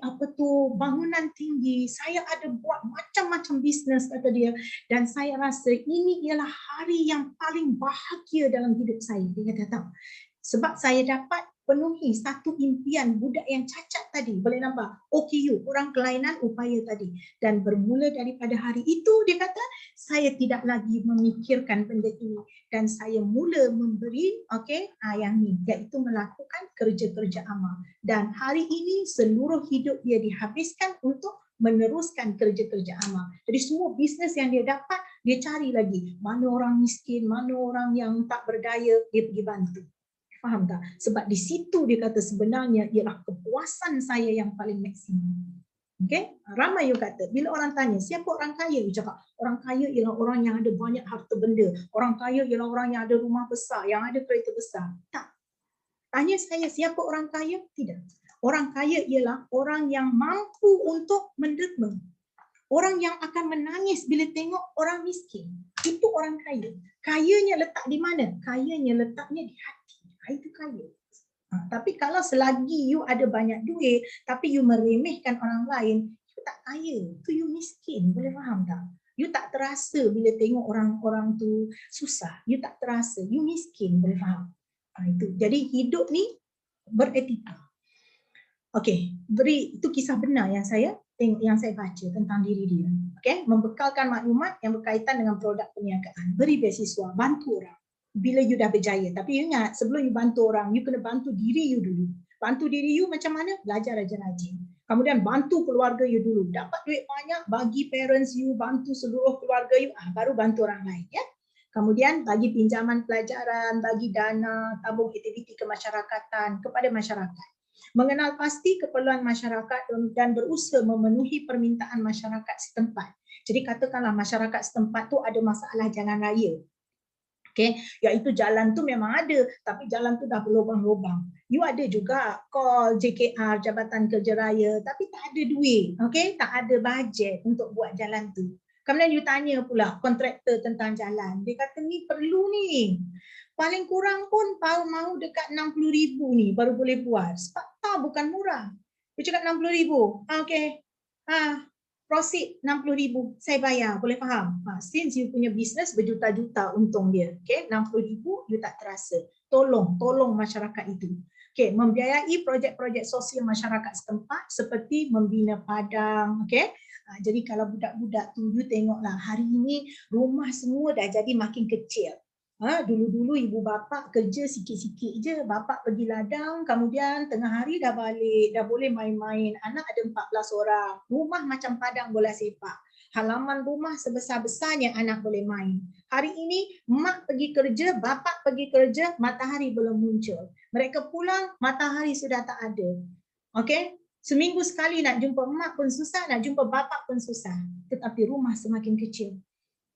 bangunan tinggi, saya ada buat macam-macam bisnes, kata dia, dan saya rasa ini ialah hari yang paling bahagia dalam hidup saya. Dia kata, tahu, sebab saya dapat penuhi satu impian budak yang cacat tadi. Boleh nampak? OKU, kurang kelainan upaya tadi. Dan bermula daripada hari itu, dia kata, saya tidak lagi memikirkan benda ini. Dan saya mula memberi, yang ni, iaitu melakukan kerja-kerja amal. Dan hari ini, seluruh hidup dia dihabiskan untuk meneruskan kerja-kerja amal. Jadi semua bisnes yang dia dapat, dia cari lagi. Mana orang miskin, mana orang yang tak berdaya, dia pergi bantu. Faham tak? Sebab di situ dia kata sebenarnya ialah kepuasan saya yang paling maksimum. Okay? Ramai you kata, bila orang tanya, siapa orang kaya? You cakap, orang kaya ialah orang yang ada banyak harta benda. Orang kaya ialah orang yang ada rumah besar, yang ada kereta besar. Tak. Tanya saya, siapa orang kaya? Tidak. Orang kaya ialah orang yang mampu untuk menderma. Orang yang akan menangis bila tengok orang miskin. Itu orang kaya. Kayanya letak di mana? Kayanya letaknya di hati. Itu kaya. Tapi kalau selagi you ada banyak duit, tapi you meremehkan orang lain, you tak kaya. Itu you miskin. Boleh faham tak? You tak terasa bila tengok orang-orang tu susah. You tak terasa. You miskin. Boleh faham? Itu. Jadi hidup ni beretika. Okey, itu kisah benar yang saya baca tentang diri dia. Okey, membekalkan maklumat yang berkaitan dengan produk perniagaan, beri beasiswa, bantu orang bila you dah berjaya. Tapi ingat, sebelum you bantu orang, you kena bantu diri you dulu. Bantu diri you macam mana? Belajar rajin-rajin. Kemudian bantu keluarga you dulu. Dapat duit banyak, bagi parents you, bantu seluruh keluarga you, baru bantu orang lain, ya. Kemudian bagi pinjaman pelajaran, bagi dana, tabung aktiviti kemasyarakatan kepada masyarakat. Mengenal pasti keperluan masyarakat dan berusaha memenuhi permintaan masyarakat setempat. Jadi katakanlah masyarakat setempat tu ada masalah jalan raya. Okay, iaitu jalan tu memang ada, tapi jalan tu dah berlubang-lubang. You ada juga call JKR, Jabatan Kerja Raya, tapi tak ada duit, okay? Tak ada bajet untuk buat jalan tu. Kemudian you tanya pula kontraktor tentang jalan. Dia kata ni perlu ni. Paling kurang pun mahu dekat 60,000 ni baru boleh buat. Sebab tak, bukan murah. Dia cakap 60,000. Okey. Proceed 60,000. Saya bayar. Boleh faham? Since you punya bisnes berjuta-juta untung dia. Okey, 60,000 you tak terasa. Tolong masyarakat itu. Okey, membiayai projek-projek sosial masyarakat setempat seperti membina padang, okey. Jadi kalau budak-budak tu you tengoklah hari ini rumah semua dah jadi makin kecil. Dulu-dulu ibu bapa kerja sikit-sikit je, bapa pergi ladang, kemudian tengah hari dah balik, dah boleh main-main. Anak ada 14 orang, rumah macam padang bola sepak. Halaman rumah sebesar-besarnya anak boleh main. Hari ini mak pergi kerja, bapa pergi kerja, matahari belum muncul. Mereka pulang, matahari sudah tak ada. Okey? Seminggu sekali nak jumpa mak pun susah, nak jumpa bapa pun susah. Tetapi rumah semakin kecil.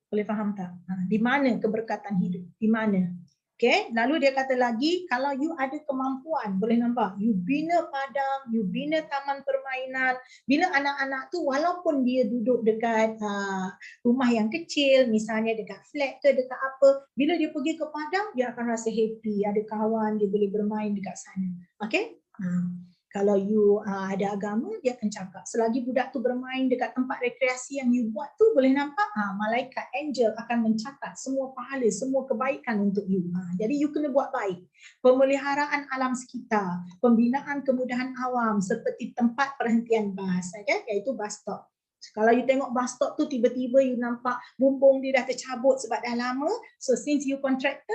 Boleh faham tak? Di mana keberkatan hidup? Di mana? Okay. Lalu dia kata lagi, kalau you ada kemampuan, boleh nampak, you bina padang, you bina taman permainan. Bila anak-anak tu walaupun dia duduk dekat rumah yang kecil, misalnya dekat flat ke dekat apa, bila dia pergi ke padang, dia akan rasa happy, ada kawan, dia boleh bermain dekat sana. Okay? Kalau you ada agama, dia akan cakap. Selagi budak tu bermain dekat tempat rekreasi yang you buat tu, boleh nampak malaikat, angel akan mencatat semua pahala, semua kebaikan untuk you. Jadi you kena buat baik. Pemeliharaan alam sekitar, pembinaan kemudahan awam seperti tempat perhentian bas, iaitu bus stop. Kalau you tengok bus stop tu tiba-tiba you nampak bumbung dia dah tercabut sebab dah lama. So since you contractor,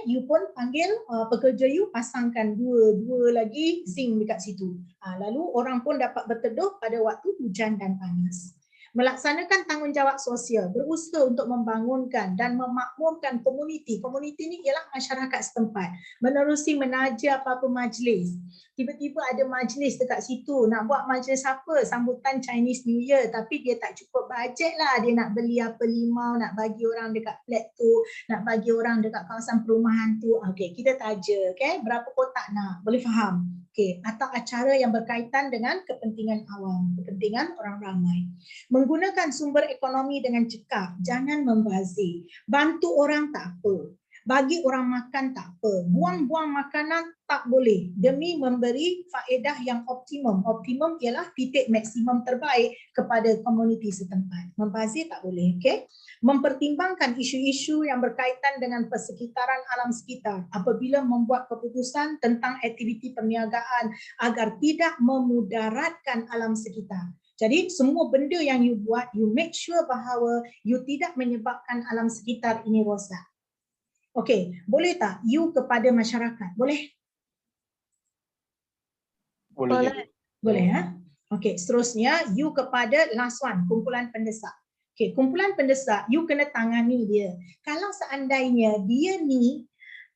you pun panggil pekerja you pasangkan dua lagi zinc dekat situ. Lalu orang pun dapat berteduh pada waktu hujan dan panas. Melaksanakan tanggungjawab sosial, berusaha untuk membangunkan dan memakmurkan komuniti. Komuniti ni ialah masyarakat setempat. Menerusi menaja apa-apa majlis. Tiba-tiba ada majlis dekat situ, nak buat majlis apa? Sambutan Chinese New Year, tapi dia tak cukup bajet lah. Dia nak beli apa limau, nak bagi orang dekat flat tu, nak bagi orang dekat kawasan perumahan tu. Okey, kita taja, okay? Berapa kotak nak? Boleh faham? Okey, atau acara yang berkaitan dengan kepentingan awam, kepentingan orang ramai. Menggunakan sumber ekonomi dengan cekap, jangan membazir. Bantu orang tak apa, bagi orang makan tak apa, buang-buang makanan tak boleh demi memberi faedah yang optimum. Optimum ialah titik maksimum terbaik kepada komuniti setempat. Membazir tak boleh, okey? Mempertimbangkan isu-isu yang berkaitan dengan persekitaran alam sekitar apabila membuat keputusan tentang aktiviti perniagaan agar tidak memudaratkan alam sekitar. Jadi semua benda yang you buat, you make sure bahawa you tidak menyebabkan alam sekitar ini rosak. Okey, boleh tak you kepada masyarakat? Boleh? Boleh. Boleh, ha? Okey, seterusnya you kepada last one, kumpulan pendesak. Okey, kumpulan pendesak, you kena tangani dia. Kalau seandainya dia ni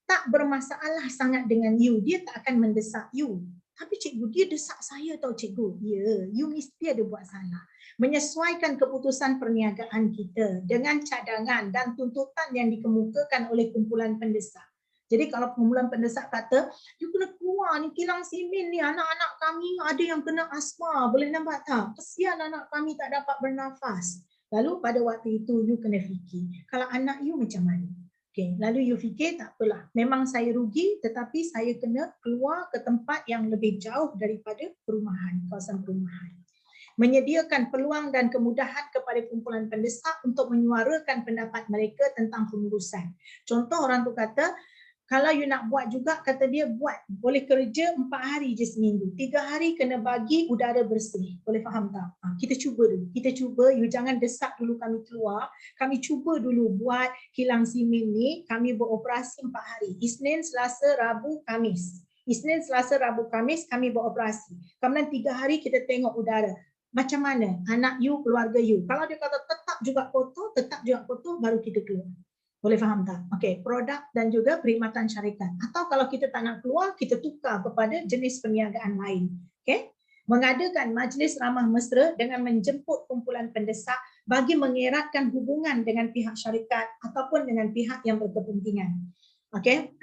tak bermasalah sangat dengan you, dia tak akan mendesak you. Tapi cikgu, dia desak saya tau cikgu. Ya, you mesti ada buat salah. Menyesuaikan keputusan perniagaan kita dengan cadangan dan tuntutan yang dikemukakan oleh kumpulan pendesak. Jadi kalau kumpulan pendesak kata, you kena keluar ni kilang simen ni, anak-anak kami ada yang kena asma, boleh nampak tak? Kesian anak kami tak dapat bernafas. Lalu pada waktu itu you kena fikir, kalau anak you macam mana? Okay, lalu you fikir tak apalah, memang saya rugi tetapi saya kena keluar ke tempat yang lebih jauh daripada perumahan, kawasan perumahan. Menyediakan peluang dan kemudahan kepada kumpulan pendesak untuk menyuarakan pendapat mereka tentang pengurusan. Contoh orang tu kata, kalau you nak buat juga, kata dia buat, boleh kerja 4 hari je seminggu. 3 hari kena bagi udara bersih. Boleh faham tak? Kita cuba dulu. Kita cuba, you jangan desak dulu kami keluar. Kami cuba dulu buat kilang simen ni, kami beroperasi 4 hari. Isnin, Selasa, Rabu, Kamis. Isnin, Selasa, Rabu, Kamis kami beroperasi. Kemudian 3 hari kita tengok udara. Macam mana? Anak you, keluarga you. Kalau dia kata tetap juga kotor, baru kita keluar. Boleh faham tak? Okey, produk dan juga perkhidmatan syarikat. Atau kalau kita tak nak keluar, kita tukar kepada jenis perniagaan lain. Okey? Mengadakan majlis ramah mesra dengan menjemput kumpulan pendesak bagi mengeratkan hubungan dengan pihak syarikat ataupun dengan pihak yang berkepentingan. Okey?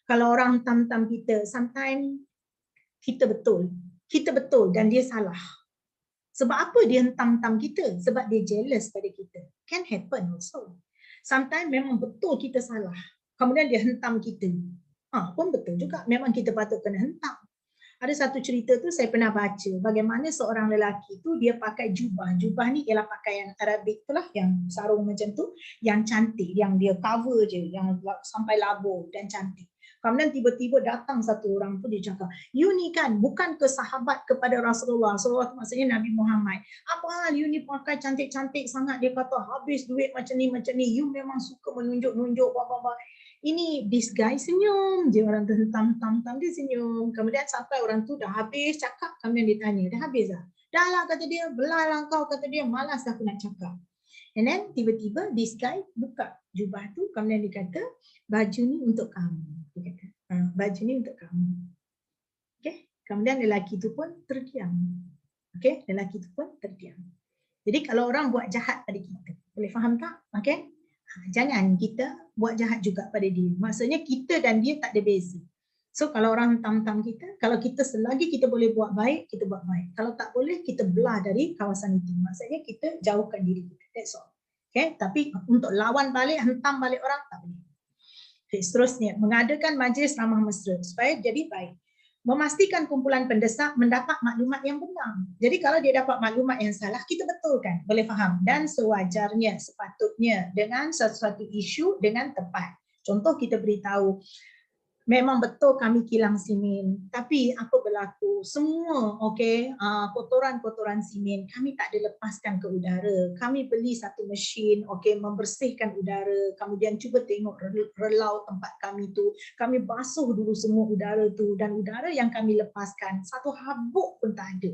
Kalau orang tam-tam kita, sometimes kita betul dan dia salah. Sebab apa dia hentam-tam kita? Sebab dia jealous pada kita. Can happen also. Sometimes memang betul kita salah. Kemudian dia hentam kita. Pun betul juga. Memang kita patut kena hentam. Ada satu cerita tu saya pernah baca. Bagaimana seorang lelaki tu dia pakai jubah. Jubah ni ialah pakaian Arabik tu lah. Yang sarung macam tu. Yang cantik. Yang dia cover je. Yang sampai labur dan cantik. Kemudian tiba-tiba datang satu orang tu dia cakap, you ni kan bukan ke sahabat kepada Rasulullah. Rasulullah maksudnya Nabi Muhammad. Apa hal you ni pakai cantik-cantik sangat, dia kata habis duit macam ni. You memang suka menunjuk-nunjuk apa-apa. Ini this guy senyum je, orang tu hentam-hentam dia senyum. Kemudian sampai orang tu dah habis cakap, kemudian dia tanya, dah habis dah? Dah lah kata dia, belah lah kau, kata dia, malas aku nak cakap. And then tiba-tiba this guy buka jubah tu, kemudian dia kata, baju ni untuk kamu. Dia kata, baju ni untuk kamu. Okay? Kemudian lelaki tu pun terdiam. Okay? Lelaki tu pun terdiam. Jadi kalau orang buat jahat pada kita, boleh faham tak? Okay? Jangan kita buat jahat juga pada dia. Maksudnya kita dan dia tak ada beza. So kalau orang hentam-hentam kita, kalau kita selagi kita boleh buat baik, kita buat baik. Kalau tak boleh, kita belah dari kawasan itu. Maksudnya kita jauhkan diri kita. That's all. Okay? Tapi untuk lawan balik, hentam balik orang, tak boleh. Okay, seterusnya, mengadakan majlis ramah mesra supaya jadi baik. Memastikan kumpulan pendesak mendapat maklumat yang benar. Jadi kalau dia dapat maklumat yang salah, kita betulkan. Boleh faham? Dan sewajarnya, sepatutnya dengan sesuatu isu dengan tepat. Contoh kita beritahu, memang betul kami kilang simen, tapi apa berlaku? Semua kotoran-kotoran simen kami tak dilepaskan ke udara. Kami beli satu mesin membersihkan udara, kemudian cuba tengok relau tempat kami tu. Kami basuh dulu semua udara tu dan udara yang kami lepaskan satu habuk pun tak ada.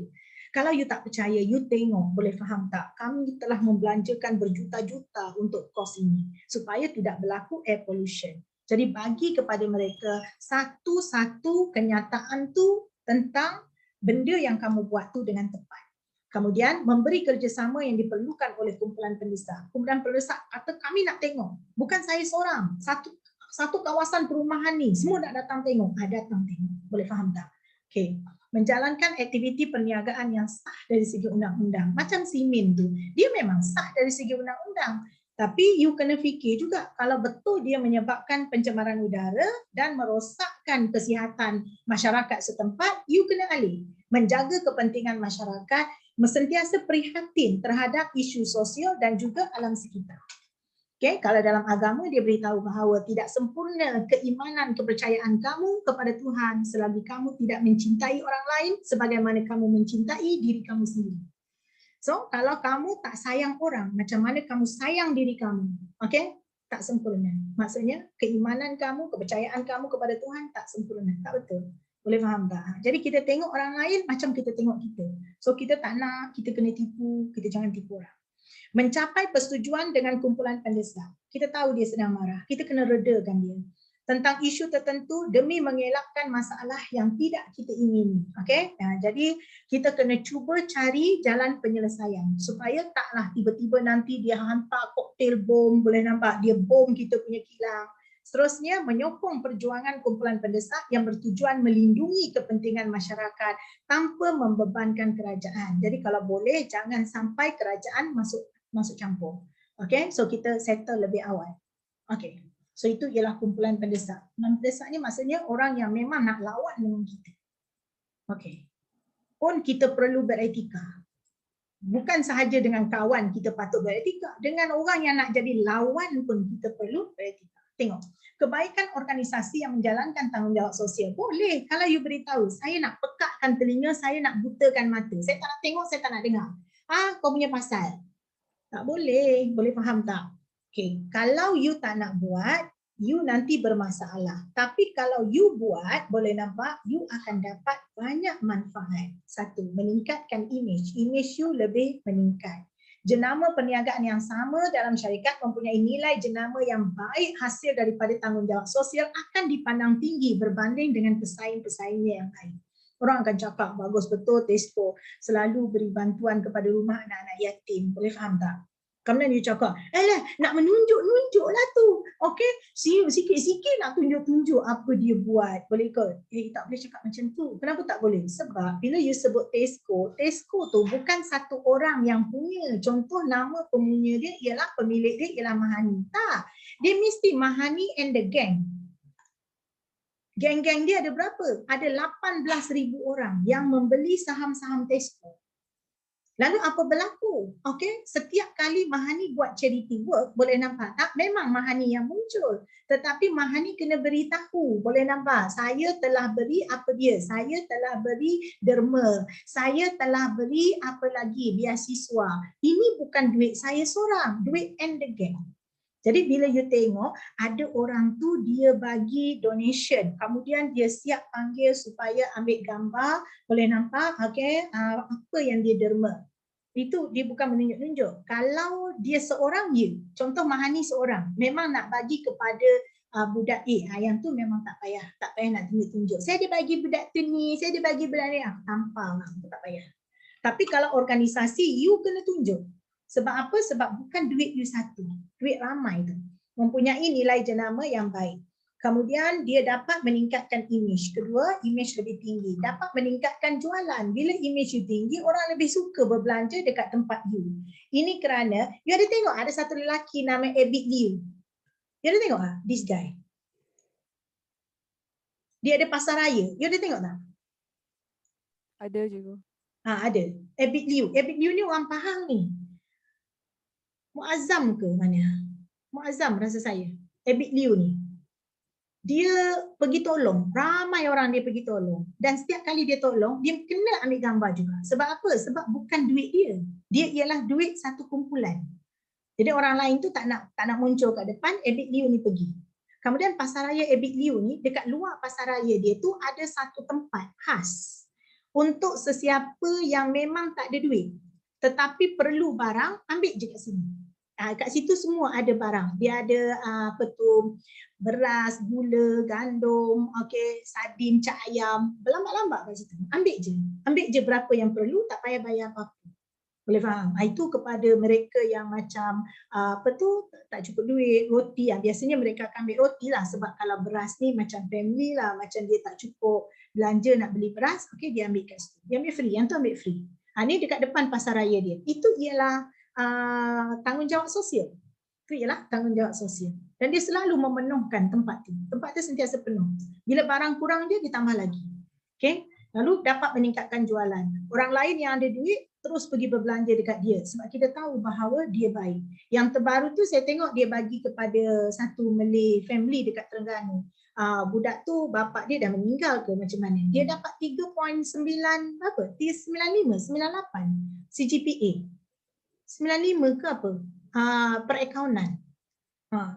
Kalau you tak percaya, you tengok, boleh faham tak? Kami telah membelanjakan berjuta-juta untuk kos ini supaya tidak berlaku air pollution. Jadi bagi kepada mereka satu-satu kenyataan tu tentang benda yang kamu buat tu dengan tepat. Kemudian memberi kerjasama yang diperlukan oleh kumpulan pendesak. Kumpulan pendesak kata kami nak tengok. Bukan saya seorang. Satu kawasan perumahan ni semua nak datang tengok. Datang tengok. Boleh faham tak? Okey. Menjalankan aktiviti perniagaan yang sah dari segi undang-undang. Macam Simin tu, dia memang sah dari segi undang-undang. Tapi you kena fikir juga kalau betul dia menyebabkan pencemaran udara dan merosakkan kesihatan masyarakat setempat, you kena alih. Menjaga kepentingan masyarakat, sentiasa prihatin terhadap isu sosial dan juga alam sekitar. Okay, kalau dalam agama dia beritahu bahawa tidak sempurna keimanan kepercayaan kamu kepada Tuhan selagi kamu tidak mencintai orang lain sebagaimana kamu mencintai diri kamu sendiri. So, kalau kamu tak sayang orang, macam mana kamu sayang diri kamu? Okay, tak sempurna. Maksudnya keimanan kamu, kepercayaan kamu kepada Tuhan tak sempurna. Tak betul. Boleh faham tak? Jadi kita tengok orang lain macam kita tengok kita. So kita tak nak, kita kena tipu, kita jangan tipu orang. Mencapai persetujuan dengan kumpulan pendesak. Kita tahu dia sedang marah, kita kena redakan dia. Tentang isu tertentu demi mengelakkan masalah yang tidak kita ingini. Okay? Jadi kita kena cuba cari jalan penyelesaian supaya taklah tiba-tiba nanti dia hantar koktel bom, boleh nampak dia bom kita punya kilang. Seterusnya menyokong perjuangan kumpulan pendesak yang bertujuan melindungi kepentingan masyarakat tanpa membebankan kerajaan. Jadi kalau boleh jangan sampai kerajaan masuk campur. Okay, so kita settle lebih awal. Okay, so itu ialah kumpulan pendesak. Pendesak ni maksudnya orang yang memang nak lawan dengan kita. Okay, pun kita perlu beretika. Bukan sahaja dengan kawan kita patut beretika, dengan orang yang nak jadi lawan pun kita perlu beretika. Tengok, kebaikan organisasi yang menjalankan tanggungjawab sosial. Boleh, kalau you beritahu, saya nak pekakkan telinga, saya nak butakan mata. Saya tak nak tengok, saya tak nak dengar. Kau punya pasal. Tak boleh, boleh faham tak? Okay, kalau you tak nak buat, you nanti bermasalah. Tapi kalau you buat, boleh nampak, you akan dapat banyak manfaat. Satu, meningkatkan image. Image you lebih meningkat. Jenama perniagaan yang sama dalam syarikat mempunyai nilai jenama yang baik hasil daripada tanggungjawab sosial akan dipandang tinggi berbanding dengan pesaing-pesaingnya yang lain. Orang akan cakap, bagus betul Tesco selalu beri bantuan kepada rumah anak-anak yatim. Boleh faham tak? Kemudian dia cakap, nak menunjuk-nunjuk lah tu. Okey, sikit-sikit nak tunjuk-tunjuk apa dia buat. Boleh ke? Tak boleh cakap macam tu. Kenapa tak boleh? Sebab bila you sebut Tesco, Tesco tu bukan satu orang yang punya. Contoh nama pemunya dia ialah, pemilik dia ialah Mahani. Tak. Dia mesti Mahani and the gang. Geng-geng dia ada berapa? Ada 18,000 orang yang membeli saham-saham Tesco. Lalu apa berlaku? Okey, setiap kali Mahani buat charity work, boleh nampak tak? Memang Mahani yang muncul. Tetapi Mahani kena beritahu, boleh nampak? Saya telah beri apa dia? Saya telah beri derma. Saya telah beri apa lagi? Beasiswa. Ini bukan duit saya seorang, duit and the gang. Jadi bila you tengok ada orang tu dia bagi donation, kemudian dia siap panggil supaya ambil gambar, boleh nampak apa yang dia derma. Itu dia bukan menunjuk-nunjuk. Kalau dia seorang contoh Mahani seorang, memang nak bagi kepada budak yang tu memang tak payah nak tunjuk-tunjuk. Saya dia bagi budak tu ni, saya dia bagi budak ni, tampang tak payah. Tapi kalau organisasi you kena tunjuk. Sebab apa? Sebab bukan duit you satu, duit ramai tu. Mempunyai nilai jenama yang baik. Kemudian dia dapat meningkatkan image. Kedua, image lebih tinggi. Dapat meningkatkan jualan. Bila image you tinggi, orang lebih suka berbelanja dekat tempat you. Ini kerana, you ada tengok ada satu lelaki nama Abid Liu. You ada tengok tak? This guy. Dia ada pasar raya. You ada tengok tak? Ada juga. Ada. Abid Liu. Abid Liu ni orang Pahang ni. Muazzam ke mana? Muazzam rasa saya. Abid Liu ni. Dia pergi tolong, ramai orang dia pergi tolong. Dan setiap kali dia tolong, dia kena ambil gambar juga. Sebab apa? Sebab bukan duit dia. Dia ialah duit satu kumpulan. Jadi orang lain tu tak nak muncul kat depan, Abid Liu ni pergi. Kemudian pasar raya Abid Liu ni, dekat luar pasar raya dia tu ada satu tempat khas Untuk sesiapa yang memang tak ada duit tetapi perlu barang, ambil je kat sini. Kat situ semua ada barang. Dia ada apa tu, beras, gula, gandum, okey, sardin, cak ayam, berlambak-lambak kat situ. Ambil je. Ambil je berapa yang perlu, tak payah bayar apa-apa. Boleh faham? Itu kepada mereka yang macam apa tu, tak cukup duit, roti. Biasanya mereka akan ambil roti lah, sebab kalau beras ni macam family lah, macam dia tak cukup belanja nak beli beras, okey, dia ambil kat situ. Dia ambil free, yang tu ambil free. Ni dekat depan pasar raya dia. Itu ialah tanggungjawab sosial. Itu ialah tanggungjawab sosial. Dan dia selalu memenuhkan tempat tu. Tempat tu sentiasa penuh. Bila barang kurang dia ditambah lagi. Okey? Lalu dapat meningkatkan jualan. Orang lain yang ada duit terus pergi berbelanja dekat dia sebab kita tahu bahawa dia baik. Yang terbaru tu saya tengok dia bagi kepada satu Malay family dekat Terengganu. Budak tu bapak dia dah meninggal ke macam mana. Dia dapat 3.9 apa? 95, 98 CGPA. 95 ke apa? Perakaunan.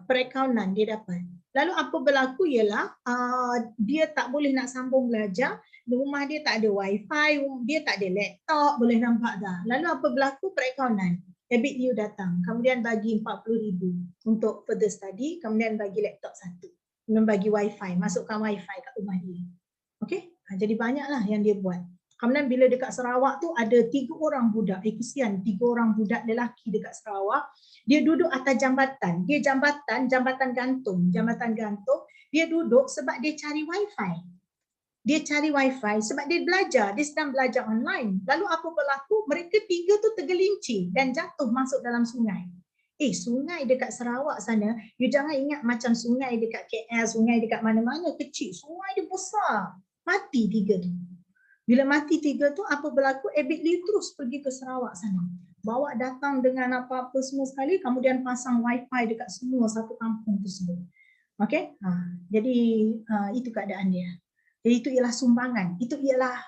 Perakaunan dia dapat. Lalu apa berlaku ialah dia tak boleh nak sambung belajar. Rumah dia tak ada wifi, dia tak ada laptop, boleh nampak dah. Lalu apa berlaku? Perakaunan. Abid Liu datang, kemudian bagi 40,000 untuk further study, kemudian bagi laptop satu. Kemudian bagi wifi, masukkan wifi kat rumah dia. Okey? Jadi banyaklah yang dia buat. Kemudian bila dekat Sarawak tu ada 3 orang budak, kesian 3 orang budak lelaki dekat Sarawak, dia duduk atas jambatan. Dia jambatan gantung, dia duduk sebab dia cari wifi. Dia cari wifi sebab dia belajar, dia sedang belajar online. Lalu apa berlaku? Mereka 3 tu tergelincir dan jatuh masuk dalam sungai. Sungai dekat Sarawak sana, you jangan ingat macam sungai dekat KL, sungai dekat mana-mana kecil. Sungai dia besar. Mati 3 tu. Bila mati 3 tu, apa berlaku? Abid Liu terus pergi ke Sarawak sana. Bawa datang dengan apa-apa semua sekali, kemudian pasang wifi dekat semua satu kampung tersebut. Okey? Jadi itu keadaan dia. Jadi itu ialah sumbangan. Itu ialah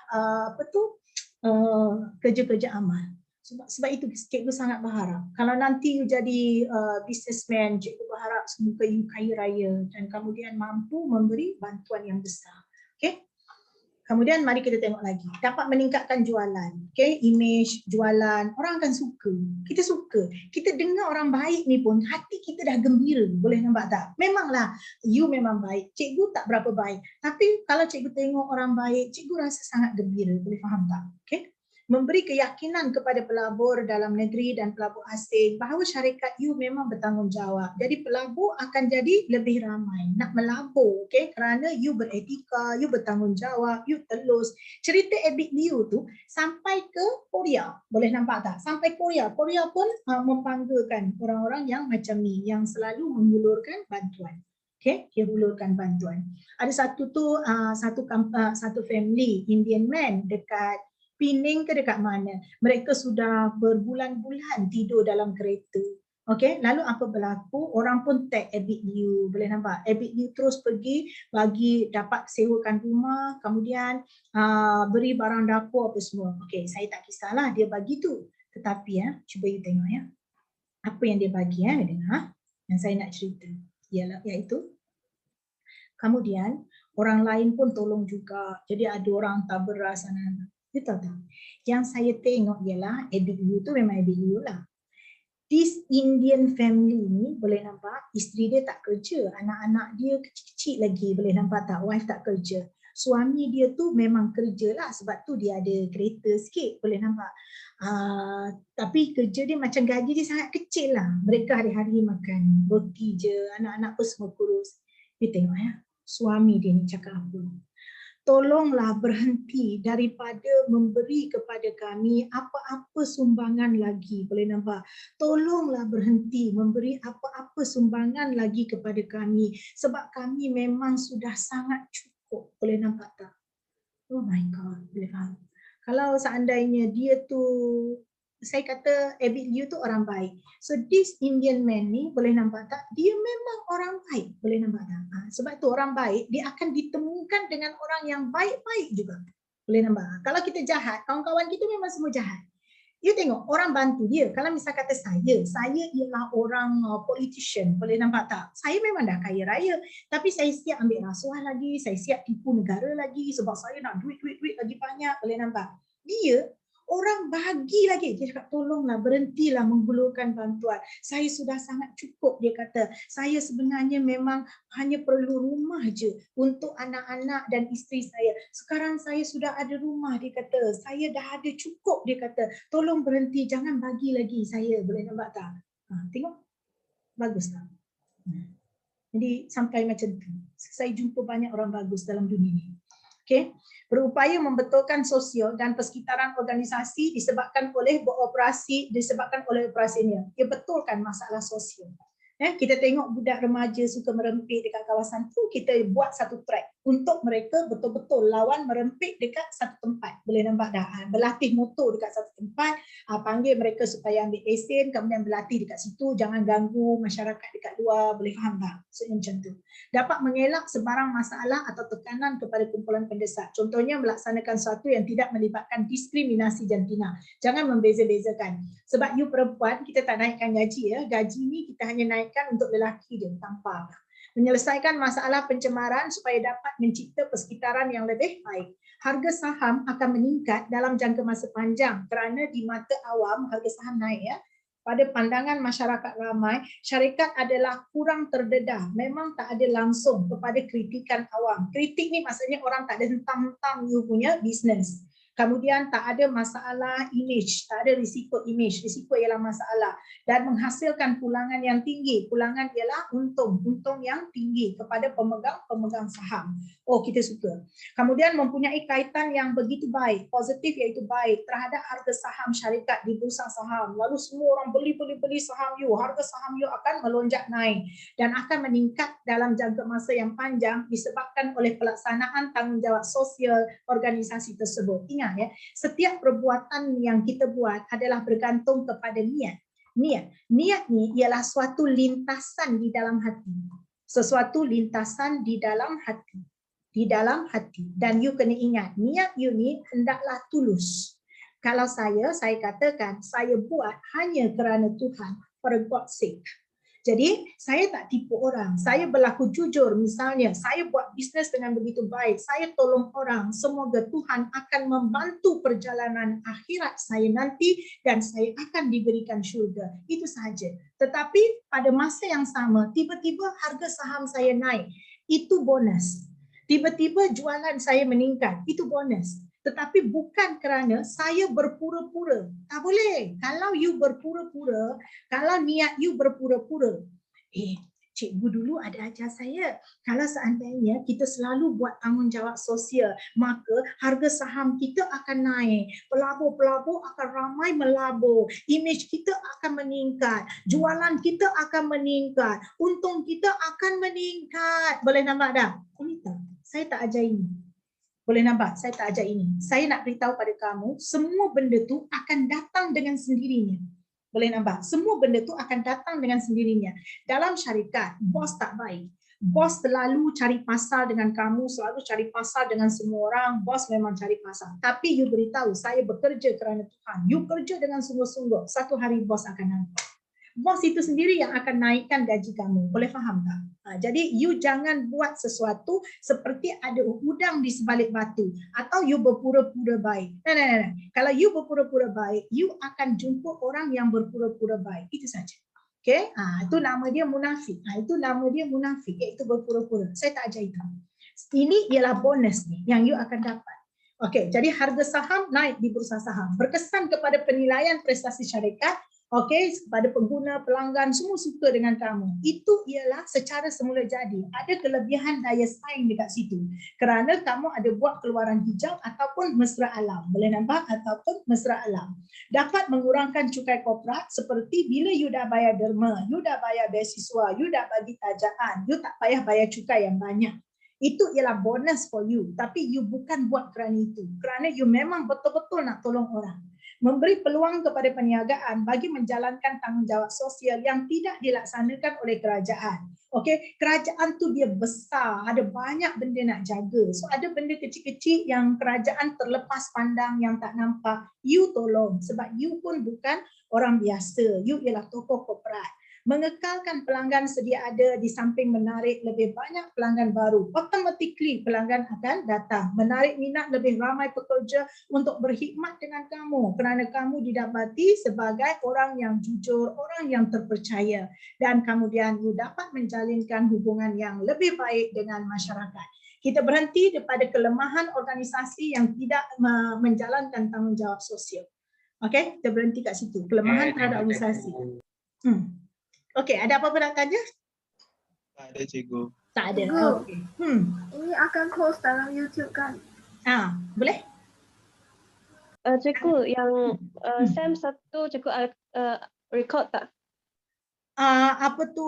kerja-kerja amal. Sebab itu cikgu sangat berharap. Kalau nanti you jadi businessman, cikgu berharap semoga you kaya raya dan kemudian mampu memberi bantuan yang besar. Okey? Kemudian mari kita tengok lagi. Dapat meningkatkan jualan. Okay? Image, jualan. Orang akan suka. Kita suka. Kita dengar orang baik ni pun hati kita dah gembira. Boleh nampak tak? Memanglah you memang baik. Cikgu tak berapa baik. Tapi kalau cikgu tengok orang baik, cikgu rasa sangat gembira. Boleh faham tak? Okay? Memberi keyakinan kepada pelabur dalam negeri dan pelabur asing bahawa syarikat you memang bertanggungjawab. Jadi pelabur akan jadi lebih ramai nak melabur, okay? Kerana you beretika, you bertanggungjawab, you telus. Cerita Abid Liu tu sampai ke Korea, boleh nampak tak? Sampai Korea. Korea pun membanggakan orang-orang yang macam ni, yang selalu menghulurkan bantuan. Okay, dia hulurkan bantuan. Ada satu family Indian man dekat Pening ke dekat mana. Mereka sudah berbulan-bulan tidur dalam kereta. Okey, lalu apa berlaku? Orang pun tag Abid Liu. Boleh nampak? Abid Liu terus pergi bagi dapat sewakan rumah, kemudian beri barang dapur apa semua. Okey, saya tak kisahlah dia bagi tu. Tetapi cuba you tengok ya. Apa yang dia bagi yang saya nak cerita. Ialah iaitu kemudian orang lain pun tolong juga. Jadi ada orang tak beras sana. You tahu tak? Yang saya tengok ialah Abid Liu tu memang Abid Liu lah. This Indian family ni boleh nampak isteri dia tak kerja, anak-anak dia kecil-kecil lagi, boleh nampak tak? Wife tak kerja. Suami dia tu memang kerja lah sebab tu dia ada kereta sikit, boleh nampak. Tapi kerja dia macam gaji dia sangat kecil lah. Mereka hari-hari makan roti je, anak-anak pun semua kurus. You tengok ya, suami dia ni cakap apa? Tolonglah berhenti daripada memberi kepada kami apa-apa sumbangan lagi. Boleh nampak? Tolonglah berhenti memberi apa-apa sumbangan lagi kepada kami. Sebab kami memang sudah sangat cukup. Boleh nampak tak? Oh my God. Boleh faham? Kalau seandainya dia tu, saya kata Abid Liu tu orang baik. So this Indian man ni boleh nampak tak? Dia memang orang baik. Boleh nampak tak? Sebab tu orang baik dia akan ditemukan dengan orang yang baik-baik juga. Boleh nampak? Kalau kita jahat, kawan-kawan kita memang semua jahat. You tengok orang bantu dia. Kalau misal kata saya ialah orang politician, boleh nampak tak? Saya memang dah kaya raya, tapi saya siap ambil rasuah lagi, saya siap tipu negara lagi sebab saya nak duit lagi banyak, boleh nampak? Dia orang bagi lagi. Dia cakap tolonglah berhentilah menghulurkan bantuan. Saya sudah sangat cukup, dia kata. Saya sebenarnya memang hanya perlu rumah je untuk anak-anak dan isteri saya. Sekarang saya sudah ada rumah, dia kata. Saya dah ada cukup, dia kata. Tolong berhenti, jangan bagi lagi saya. Boleh nampak tak? Tengok. Bagus tak? Jadi sampai macam tu. Saya jumpa banyak orang bagus dalam dunia ni. Okay. Berupaya membetulkan sosial dan persekitaran organisasi disebabkan oleh operasinya. Dia betulkan masalah sosial. Kita tengok budak remaja suka merempit dekat kawasan tu, kita buat satu track untuk mereka betul-betul lawan merempit dekat satu tempat. Boleh nampak dah? Berlatih motor dekat satu tempat, panggil mereka supaya ambil lesen, kemudian berlatih dekat situ, jangan ganggu masyarakat dekat luar, boleh faham tak? Maksudnya macam tu. Dapat mengelak sebarang masalah atau tekanan kepada kumpulan pendesak. Contohnya melaksanakan sesuatu yang tidak melibatkan diskriminasi jantina. Jangan membeza-bezakan. Sebab you perempuan, kita tak naikkan gaji ya. Gaji ni kita hanya naikkan untuk lelaki je, tanpa. Menyelesaikan masalah pencemaran supaya dapat mencipta persekitaran yang lebih baik. Harga saham akan meningkat dalam jangka masa panjang kerana di mata awam harga saham naik ya. Pada pandangan masyarakat ramai, syarikat adalah kurang terdedah. Memang tak ada langsung kepada kritikan awam. Kritik ni maksudnya orang tak ada hentang-hentang you punya bisnes. Kemudian tak ada masalah image, tak ada risiko image. Risiko ialah masalah. Dan menghasilkan pulangan yang tinggi. Pulangan ialah untung yang tinggi kepada pemegang saham. Oh, kita suka. Kemudian mempunyai kaitan yang begitu baik, positif iaitu baik terhadap harga saham syarikat di bursa saham. Lalu semua orang beli saham you. Harga saham you akan melonjak naik dan akan meningkat dalam jangka masa yang panjang disebabkan oleh pelaksanaan tanggungjawab sosial organisasi tersebut. Ingat ya, setiap perbuatan yang kita buat adalah bergantung kepada niat. Niat ni ialah suatu lintasan di dalam hati. Sesuatu lintasan di dalam hati. Di dalam hati. Dan you kena ingat, niat you ni hendaklah tulus. Kalau saya katakan, saya buat hanya kerana Tuhan, for God's sake. Jadi, saya tak tipu orang. Saya berlaku jujur. Misalnya, saya buat bisnes dengan begitu baik. Saya tolong orang. Semoga Tuhan akan membantu perjalanan akhirat saya nanti dan saya akan diberikan syurga. Itu sahaja. Tetapi pada masa yang sama, tiba-tiba harga saham saya naik. Itu bonus. Tiba-tiba jualan saya meningkat. Itu bonus. Tetapi bukan kerana saya berpura-pura. Tak boleh. Kalau you berpura-pura, kalau niat you berpura-pura, cikgu dulu ada ajar saya, kalau seandainya kita selalu buat tanggungjawab sosial, maka harga saham kita akan naik. Pelabur-pelabur akan ramai melabur. Image kita akan meningkat. Jualan kita akan meningkat. Untung kita akan meningkat. Boleh nampak tak? Ini tak. Saya tak ajar ini. Boleh nampak? Saya tak ajar ini. Saya nak beritahu pada kamu, semua benda tu akan datang dengan sendirinya. Boleh nampak? Semua benda tu akan datang dengan sendirinya. Dalam syarikat, bos tak baik. Bos selalu cari pasal dengan kamu, selalu cari pasal dengan semua orang. Bos memang cari pasal. Tapi you beritahu, saya bekerja kerana Tuhan. You kerja dengan sungguh-sungguh. Satu hari bos akan nampak. Bos itu sendiri yang akan naikkan gaji kamu. Boleh faham tak? Jadi you jangan buat sesuatu seperti ada udang di sebalik batu atau you berpura-pura baik. Nah. Kalau you berpura-pura baik, you akan jumpa orang yang berpura-pura baik. Itu saja. Okay? Itu nama dia munafik. Itu nama dia munafik, iaitu berpura-pura. Saya tak ajar itu. Ini ialah bonus ni yang you akan dapat. Okay, jadi harga saham naik di bursa saham. Berkesan kepada penilaian prestasi syarikat. Okey, kepada pengguna, pelanggan, semua suka dengan kamu. Itu ialah secara semula jadi. Ada kelebihan daya saing dekat situ. Kerana kamu ada buat keluaran hijau ataupun mesra alam. Boleh nampak? Ataupun mesra alam. Dapat mengurangkan cukai korporat seperti bila you dah bayar derma, you dah bayar beasiswa, you dah bagi tajaan, you tak payah bayar cukai yang banyak. Itu ialah bonus for you. Tapi you bukan buat kerana itu. Kerana you memang betul-betul nak tolong orang. memberi peluang kepada perniagaan bagi menjalankan tanggungjawab sosial yang tidak dilaksanakan oleh kerajaan. Okey, kerajaan tu dia besar, ada banyak benda nak jaga. So ada benda kecil-kecil yang kerajaan terlepas pandang, yang tak nampak, you tolong sebab you pun bukan orang biasa. You ialah tokoh korporat. Mengekalkan pelanggan sedia ada di samping menarik lebih banyak pelanggan baru. Automatically pelanggan akan datang. Menarik minat lebih ramai pekerja untuk berkhidmat dengan kamu kerana kamu didapati sebagai orang yang jujur, orang yang terpercaya, dan kemudian you dapat menjalinkan hubungan yang lebih baik dengan masyarakat. Kita berhenti daripada kelemahan organisasi yang tidak menjalankan tanggungjawab sosial. Okey, kita berhenti kat situ. Kelemahan terhadap organisasi. Okey, ada apa-apa nak tanya? Tak ada cikgu. Tak ada. Cikgu. Okey. Ini akan post dalam YouTube kan? Boleh? Cikgu, yang SEM 1 cikgu record tak? Apa tu